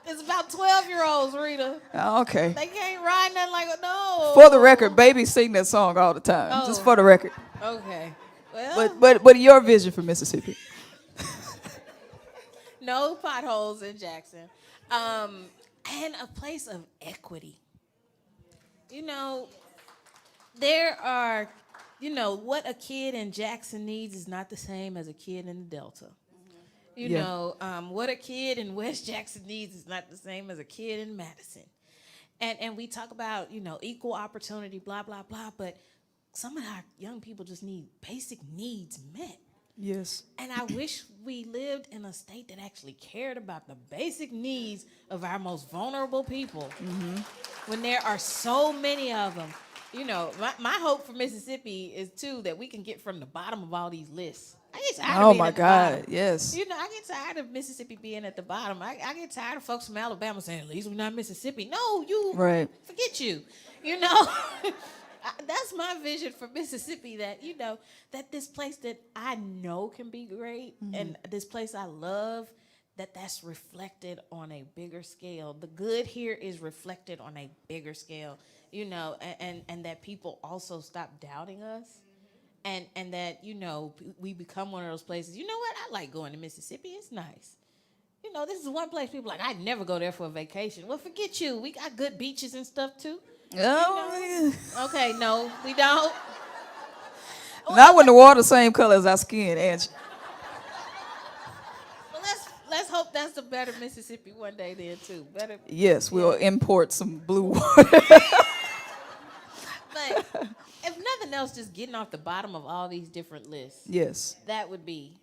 It's about 12-year-olds, Rita. Okay. They can't ride nothing like a, no. For the record, babies sing that song all the time. Oh. Just for the record. Okay. Well, But your vision for Mississippi. No potholes in Jackson. Um, and a place of equity. You know, there are, what a kid in Jackson needs is not the same as a kid in the Delta. Yeah. What a kid in West Jackson needs is not the same as a kid in Madison. And we talk about, equal opportunity, blah, blah, blah, but some of our young people just need basic needs met. Yes. And I wish we lived in a state that actually cared about the basic needs of our most vulnerable people when there are so many of them. My hope for Mississippi is, too, that we can get from the bottom of all these lists. I get tired of Oh being my at the bottom. God. Yes. I get tired of Mississippi being at the bottom. I get tired of folks from Alabama saying, at least we're not Mississippi. No, Right. forget you. That's my vision for Mississippi, that this place that I know can be great and this place I love, that's reflected on a bigger scale. The good here is reflected on a bigger scale, and that people also stop doubting us. And that, we become one of those places. You know what? I like going to Mississippi. It's nice. This is one place people like, I'd never go there for a vacation. Well, forget you. We got good beaches and stuff, too. Oh, Okay, no, we don't. yeah. Not when the water's same color as our skin, Angie. Well, let's hope that's a better Mississippi one day then, too. Better. Yes, we'll Yeah. import some blue water. But if nothing else, just getting off the bottom of all these different lists, Yes. that would be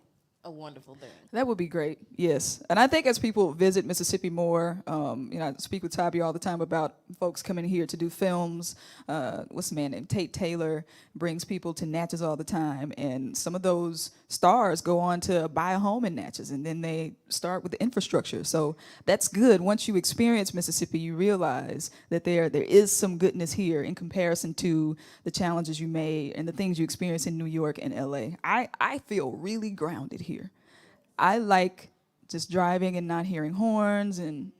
a wonderful thing. That would be great, yes. And I think as people visit Mississippi more, I speak with Tabby all the time about folks coming here to do films. What's the man named? Tate Taylor brings people to Natchez all the time. And some of those stars go on to buy a home in Natchez, and then they start with the infrastructure. So that's good. Once you experience Mississippi, you realize that there is some goodness here in comparison to the challenges you may and the things you experience in New York and LA. I feel really grounded here. I like just driving and not hearing horns, and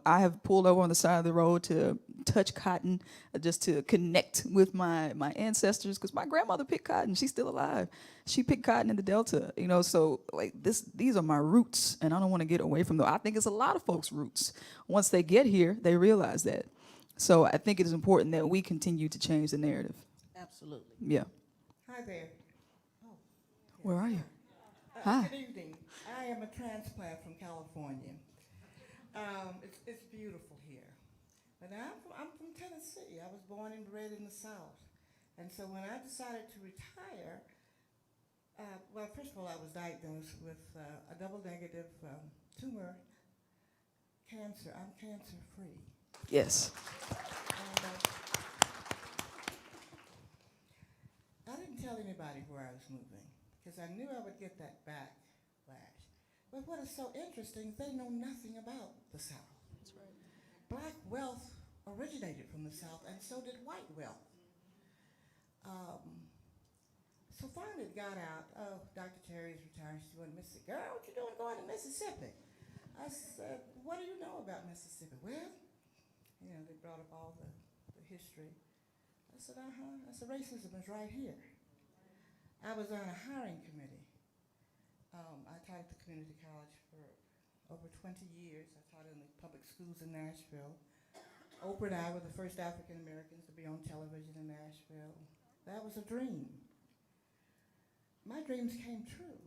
I have pulled over on the side of the road to touch cotton, just to connect with my ancestors, because my grandmother picked cotton. She's still alive. She picked cotton in the Delta, so like these are my roots, and I don't want to get away from them. I think it's a lot of folks' roots. Once they get here, they realize that. So I think it is important that we continue to change the narrative. Absolutely. Yeah. Hi there. Where are you? Hi. Good evening. I am a transplant from California. It's beautiful here. But I'm from Tennessee. I was born and bred in the South. And so when I decided to retire, well, first of all, I was diagnosed with a double negative tumor cancer. I'm cancer-free. Yes. And I didn't tell anybody where I was moving, because I knew I would get that backlash. But what is so interesting is they know nothing about the South. That's right. Black wealth originated from the South, and so did white wealth. So finally it got out, Dr. Terry's retiring, she went to Mississippi. Girl, what you doing going to Mississippi? I said, what do you know about Mississippi? Well, they brought up all the history. I said, I said, racism is right here. I was on a hiring committee. I taught at the community college for over 20 years. I taught in the public schools in Nashville. Oprah and I were the first African Americans to be on television in Nashville. That was a dream. My dreams came true.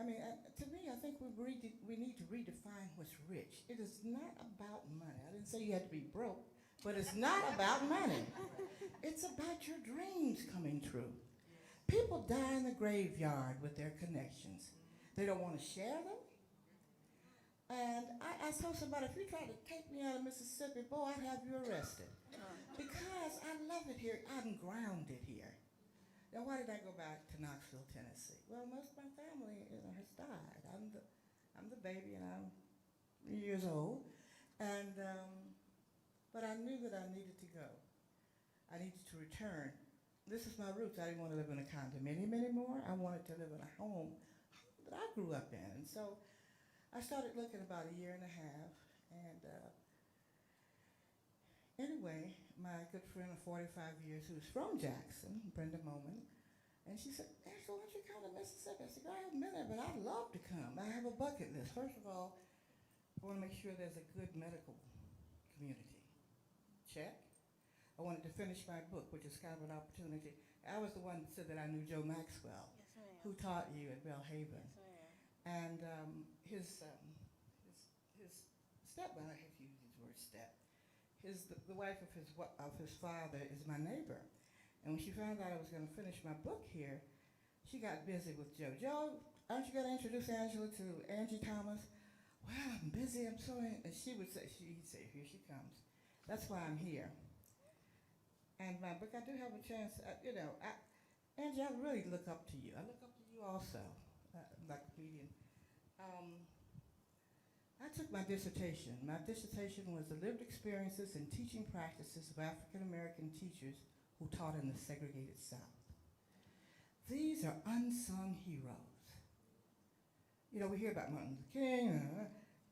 I mean, to me, I think we need to redefine what's rich. It is not about money. I didn't say you had to be broke, but it's not about money. It's about your dreams coming true. People die in the graveyard with their connections. They don't want to share them. And I told somebody, if you try to take me out of Mississippi, boy, I'd have you arrested. Because I love it here. I'm grounded here. Now, why did I go back to Knoxville, Tennessee? Well, most of my family has died. I'm the baby, and I'm 3 years old. And but I knew that I needed to go. I needed to return. This is my roots. I didn't want to live in a condominium anymore. I wanted to live in a home that I grew up in. And so I started looking about a year and a half. And anyway, my good friend of 45 years, who's from Jackson, Brenda Moman, and she said, Ashley, why don't you come to Mississippi? I said, I haven't been there, but I'd love to come. I have a bucket list. First of all, I want to make sure there's a good medical community. Check. I wanted to finish my book, which is kind of an opportunity. I was the one that said that I knew Joe Maxwell, who taught you at Belhaven. And his stepmother, I hate to use these words, the wife of his father is my neighbor. And when she found out I was going to finish my book here, she got busy with Joe. Joe, aren't you going to introduce Angela to Angie Thomas? Well, I'm busy, I'm sorry. And she'd say, here she comes. That's why I'm here. And my book, I do have a chance, Angie, I really look up to you. I look up to you also, like a comedian. I took my dissertation. My dissertation was the lived experiences and teaching practices of African American teachers who taught in the segregated South. These are unsung heroes. You know, we hear about Martin Luther King,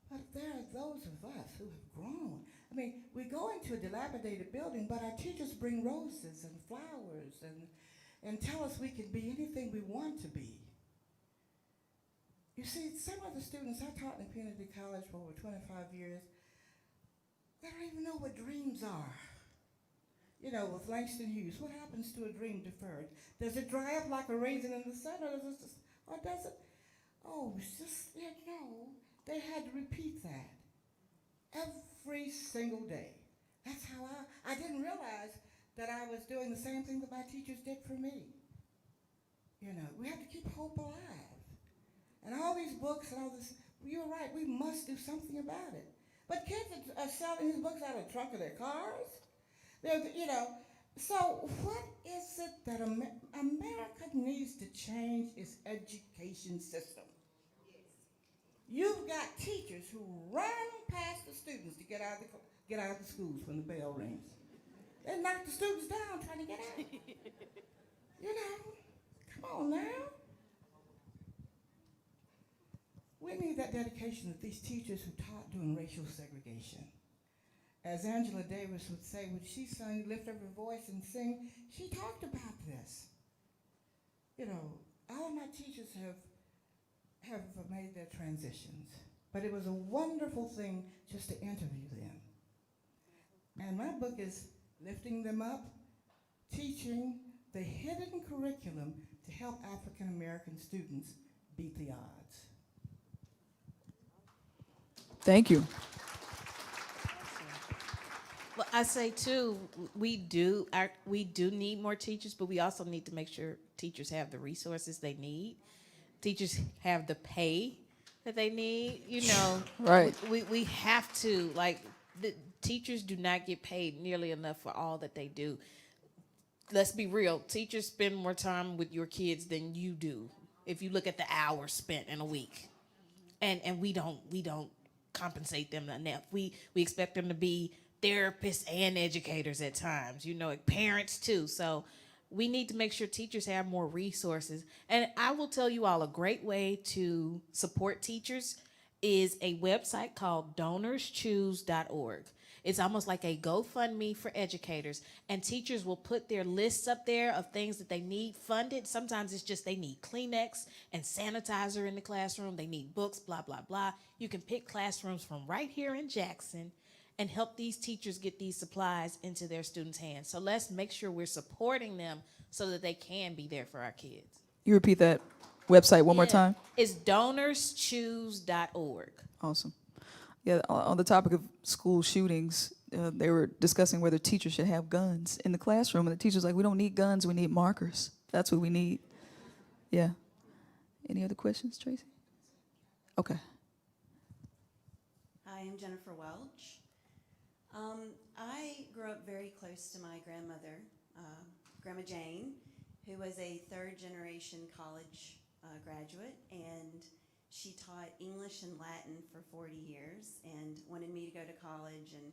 but there are those of us who have grown. I mean, we go into a dilapidated building, but our teachers bring roses and flowers and tell us we can be anything we want to be. You see, some of the students I taught in community college for over 25 years, they don't even know what dreams are. You know, with Langston Hughes, what happens to a dream deferred? Does it dry up like a raisin in the sun, or does it? Oh, it's just, they had to repeat that every single day. That's how I didn't realize that I was doing the same thing that my teachers did for me. You know, we have to keep hope alive. And all these books and all this, you're right, we must do something about it. But kids are selling these books out of the trunk of their cars. So what is it that America needs to change its education system? You've got teachers who run past the students to get out of the schools when the bell rings. They knock the students down trying to get out. Come on now. We need that dedication of these teachers who taught during racial segregation. As Angela Davis would say, when she sang, lift up her voice and sing, she talked about this. All of my teachers have made their transitions, but it was a wonderful thing just to interview them. And my book is lifting them up, teaching the hidden curriculum to help African American students beat the odds. Thank you. Well, I say too, we do need more teachers, but we also need to make sure teachers have the resources they need. Teachers have the pay that they need. Right. We have to, the teachers do not get paid nearly enough for all that they do. Let's be real. Teachers spend more time with your kids than you do. If you look at the hours spent in a week, and we don't compensate them enough. We expect them to be therapists and educators at times. Parents too. So we need to make sure teachers have more resources. And I will tell you all, a great way to support teachers is a website called donorschoose.org. It's almost like a GoFundMe for educators, and teachers will put their lists up there of things that they need funded. Sometimes it's just they need Kleenex and sanitizer in the classroom. They need books, blah, blah, blah. You can pick classrooms from right here in Jackson and help these teachers get these supplies into their students' hands. So let's make sure we're supporting them so that they can be there for our kids. You repeat that website one more time? It's donorschoose.org. Awesome. Yeah, on the topic of school shootings, they were discussing whether teachers should have guns in the classroom, and the teacher's like, we don't need guns, we need markers. That's what we need. Yeah. Any other questions, Tracy? Okay. Hi, I'm Jennifer Welch. I grew up very close to my grandmother, Grandma Jane, who was a third-generation college graduate, and she taught English and Latin for 40 years and wanted me to go to college, and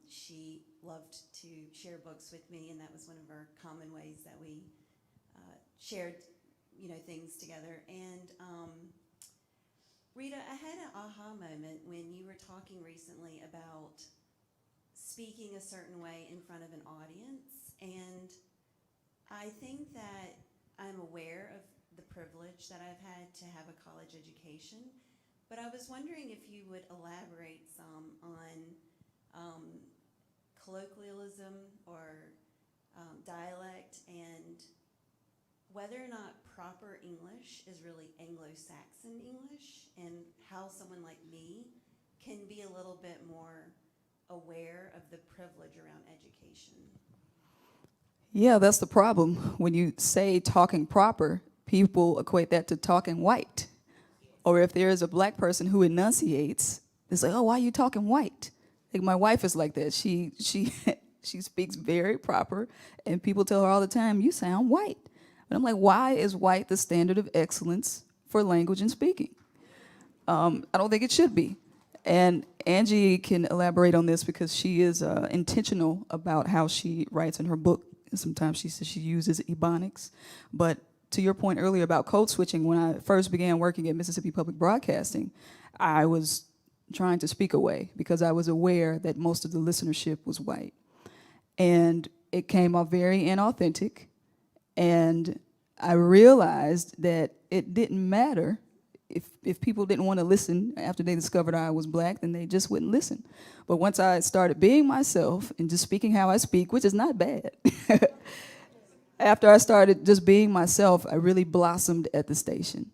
she loved to share books with me, and that was one of our common ways that we shared, things together. And Rita, I had an aha moment when you were talking recently about speaking a certain way in front of an audience, and I think that I'm aware of the privilege that I've had to have a college education, but I was wondering if you would elaborate some on colloquialism or dialect, and whether or not proper English is really Anglo-Saxon English, and how someone like me can be a little bit more aware of the privilege around education. Yeah, that's the problem. When you say talking proper, people equate that to talking white. Or if there is a black person who enunciates, it's like, oh, why are you talking white? Like my wife is like that. She she speaks very proper, and people tell her all the time, you sound white. But I'm like, why is white the standard of excellence for language and speaking? I don't think it should be. And Angie can elaborate on this because she is intentional about how she writes in her book. And sometimes she says she uses Ebonics. But to your point earlier about code switching, when I first began working at Mississippi Public Broadcasting, I was trying to speak away because I was aware that most of the listenership was white. And it came off very inauthentic. And I realized that it didn't matter if people didn't want to listen after they discovered I was black, then they just wouldn't listen. But once I started being myself and just speaking how I speak, which is not bad, after I started just being myself, I really blossomed at the station.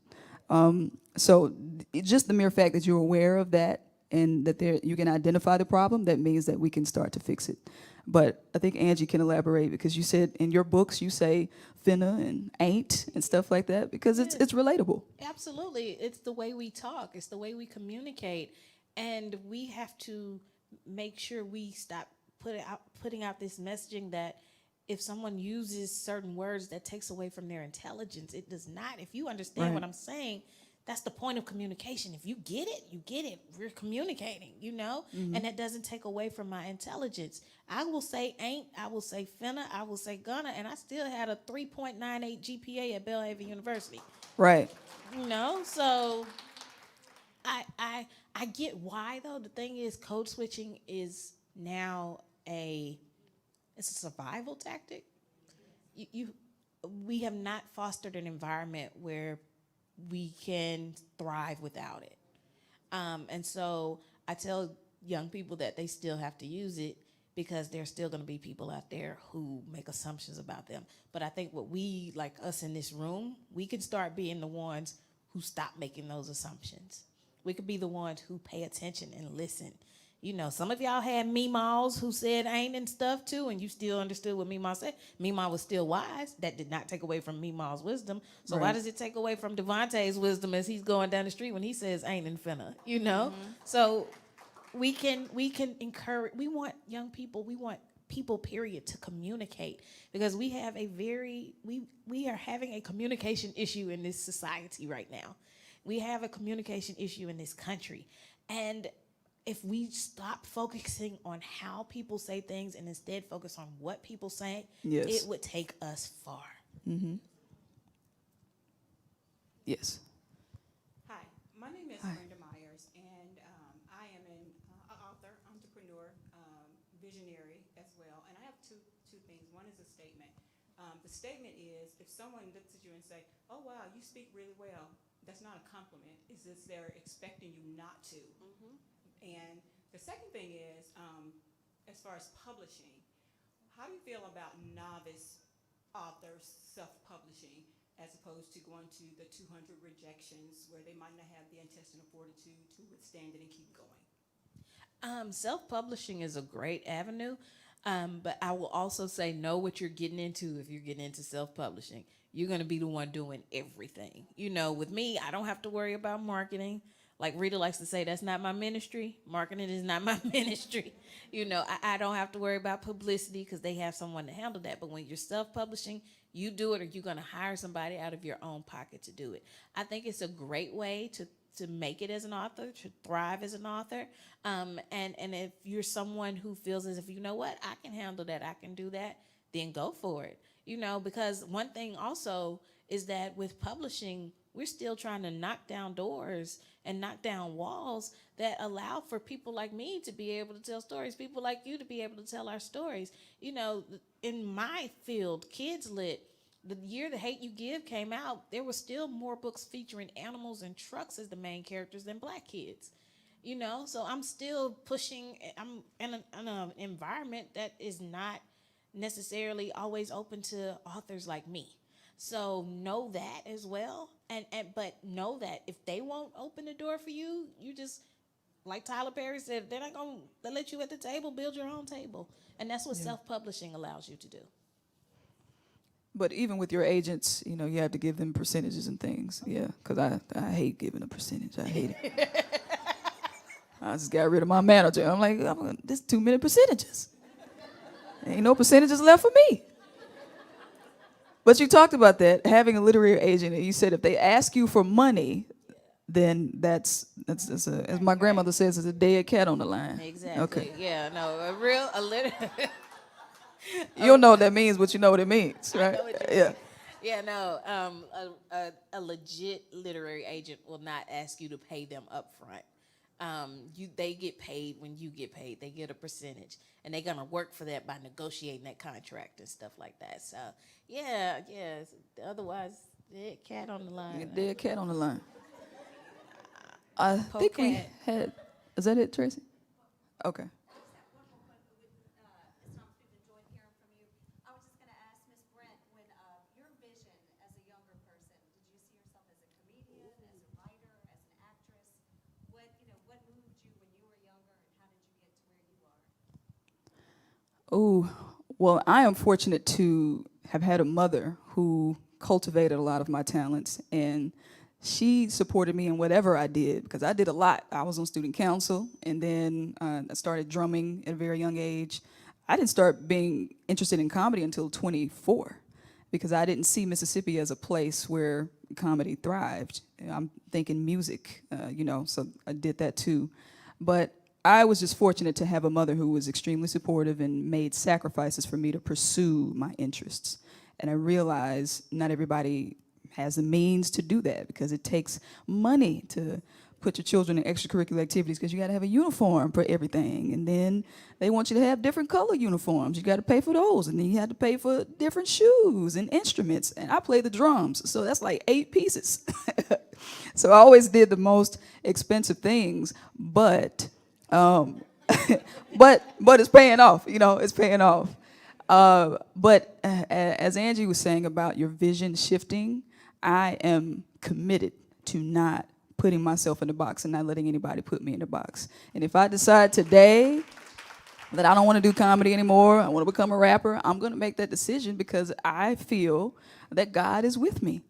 So just the mere fact that you're aware of that and that you can identify the problem, that means that we can start to fix it. But I think Angie can elaborate because you said in your books you say finna and ain't and stuff like that because it's relatable. Absolutely. It's the way we talk, it's the way we communicate. And we have to make sure we stop putting out this messaging that if someone uses certain words, that takes away from their intelligence. It does not. If you understand what I'm saying, that's the point of communication. If you get it, you get it. We're communicating, you know? And that doesn't take away from my intelligence. I will say ain't, I will say finna, I will say gonna, and I still had a 3.98 GPA at Belhaven University. Right. You know? So I get why though. The thing is code switching is now it's a survival tactic. We have not fostered an environment where we can thrive without it. And so I tell young people that they still have to use it because there's still going to be people out there who make assumptions about them. But I think what we, like us in this room, we can start being the ones who stop making those assumptions. We could be the ones who pay attention and listen. You know, some of y'all had meemaws who said ain't and stuff too, and you still understood what meemaw said. Meemaw was still wise. That did not take away from meemaw's wisdom. So why does it take away from Devontae's wisdom as he's going down the street when he says ain't and finna? You know? So we can encourage, we want young people, we want people period to communicate because we have we are having a communication issue in this society right now. We have a communication issue in this country. And if we stop focusing on how people say things and instead focus on what people say, it would take us far. Yes. Hi, my name is Brenda Myers, and I am an author, entrepreneur, visionary as well. And I have two things. One is a statement. The statement is, if someone looks at you and say, "Oh wow, you speak really well," that's not a compliment. It's just they're expecting you not to. And the second thing is, as far as publishing, how do you feel about novice authors self-publishing as opposed to going to the 200 rejections where they might not have the intestinal fortitude to withstand it and keep going? Self-publishing is a great avenue, but I will also say know what you're getting into if you're getting into self-publishing. You're going to be the one doing everything. You know, with me, I don't have to worry about marketing. Like Rita likes to say, that's not my ministry. Marketing is not my ministry. You know, I don't have to worry about publicity because they have someone to handle that. But when you're self-publishing, you do it or you're going to hire somebody out of your own pocket to do it. I think it's a great way to make it as an author, to thrive as an author. And if you're someone who feels as if, you know what, I can handle that, I can do that, then go for it. You know, because one thing also is that with publishing, we're still trying to knock down doors and knock down walls that allow for people like me to be able to tell stories, people like you to be able to tell our stories. You know, in my field, Kids Lit, The year The Hate You Give came out, there were still more books featuring animals and trucks as the main characters than black kids. You know, so I'm still pushing. I'm in an environment that is not necessarily always open to authors like me. So know that as well, and but know that if they won't open the door for you, you just, like Tyler Perry said, they're not gonna let you at the table. Build your own table, and that's what self-publishing allows you to do. But even with your agents, you know, you have to give them percentages and things. Yeah, because I hate giving a percentage. I hate it. I just got rid of my manager. I'm like, there's too many percentages. Ain't no percentages left for me. But you talked about that, having a literary agent, and you said if they ask you for money, then that's as my grandmother says, it's a dead cat on the line. Exactly. Okay. Yeah. No. A little. You don't know what that means, but you know what it means, right? I know what you Yeah. mean. Yeah, no. A legit literary agent will not ask you to pay them up front. They get paid when you get paid. They get a percentage, and they're gonna work for that by negotiating that contract and stuff like that. So, yeah. Otherwise, dead cat on the line. Dead cat on the line. I think we cat. had. Is that it, Tracy? Okay. As Tom's we've enjoyed hearing from you. I was just going to ask Ms. Brent, when your vision as a younger person, did you see yourself as a comedian, as a writer, as an actress? What moved you when you were younger, and how did you get to where you are? Oh, well, I am fortunate to have had a mother who cultivated a lot of my talents, and she supported me in whatever I did, because I did a lot. I was on student council, and then I started drumming at a very young age. I didn't start being interested in comedy until 24, because I didn't see Mississippi as a place where comedy thrived. I'm thinking music, so I did that too. But I was just fortunate to have a mother who was extremely supportive and made sacrifices for me to pursue my interests. And I realized not everybody has the means to do that, because it takes money to put your children in extracurricular activities, because you got to have a uniform for everything. And then they want you to have different color uniforms. You got to pay for those. And then you had to pay for different shoes and instruments. And I play the drums, so that's like 8 pieces. So I always did the most expensive things, but but it's paying off. It's paying off. But as Angie was saying about your vision shifting, I am committed to not putting myself in a box and not letting anybody put me in a box. And if I decide today that I don't want to do comedy anymore, I want to become a rapper, I'm going to make that decision, because I feel that God is with me.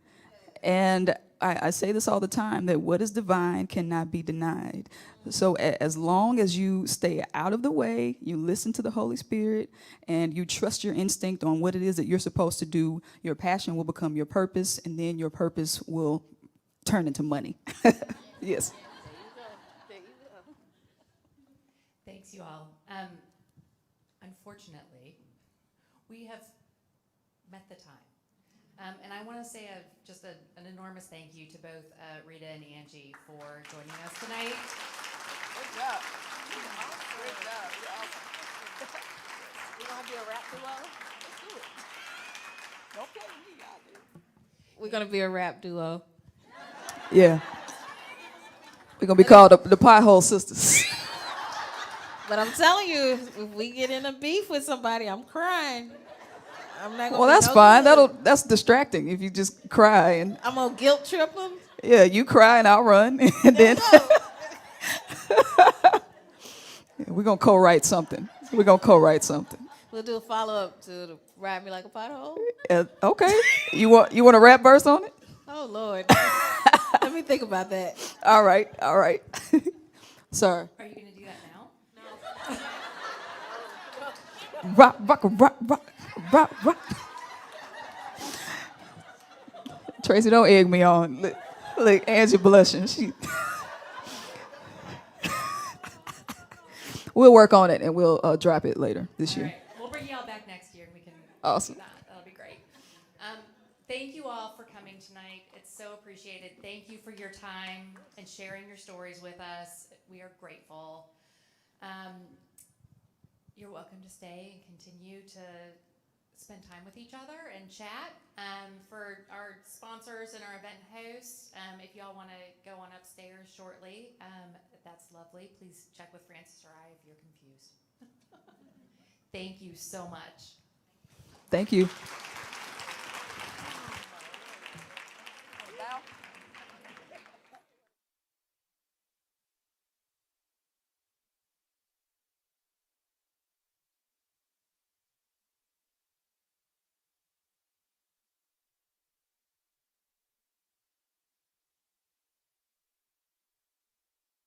And I say this all the time, that what is divine cannot be denied. So as long as you stay out of the way, you listen to the Holy Spirit, and you trust your instinct on what it is that you're supposed to do, your passion will become your purpose, and then your purpose will turn into money. Yes. Thanks, you all. Unfortunately, we have met the time. And I want to say an enormous thank you to both Rita and Angie for joining us tonight. Good job. Good job. You're awesome. We gonna be a rap duo? Let's do it. Don't play with me, y'all do. We're gonna be a rap duo. Yeah. We're going to be called the Pothole Sisters. But I'm telling you, if we get in a beef with somebody, I'm crying. I'm not gonna Well, be that's no fine. good. That's distracting if you just cry. And I'm gonna guilt trip them. yeah, you cry and I'll run. And then we're going to co-write something. We'll do a follow-up to the Ride Me Like a Pothole. Okay. You want a rap verse on it? Oh, Lord. Let me think about that. All right. Sorry. Are you going to do that now? Rock. Tracy, don't egg me on. Look, Angie blushing. We'll work on it, and we'll drop it later this year. All right. We'll bring you all back next year, and we can Awesome. do that. That'll be great. Thank you all for coming tonight. It's so appreciated. Thank you for your time and sharing your stories with us. We are grateful. You're welcome to stay and continue to spend time with each other and chat. For our sponsors and our event hosts, if y'all want to go on upstairs shortly, that's lovely. Please check with Francis or I if you're confused. Thank you so much. Thank you. Bow.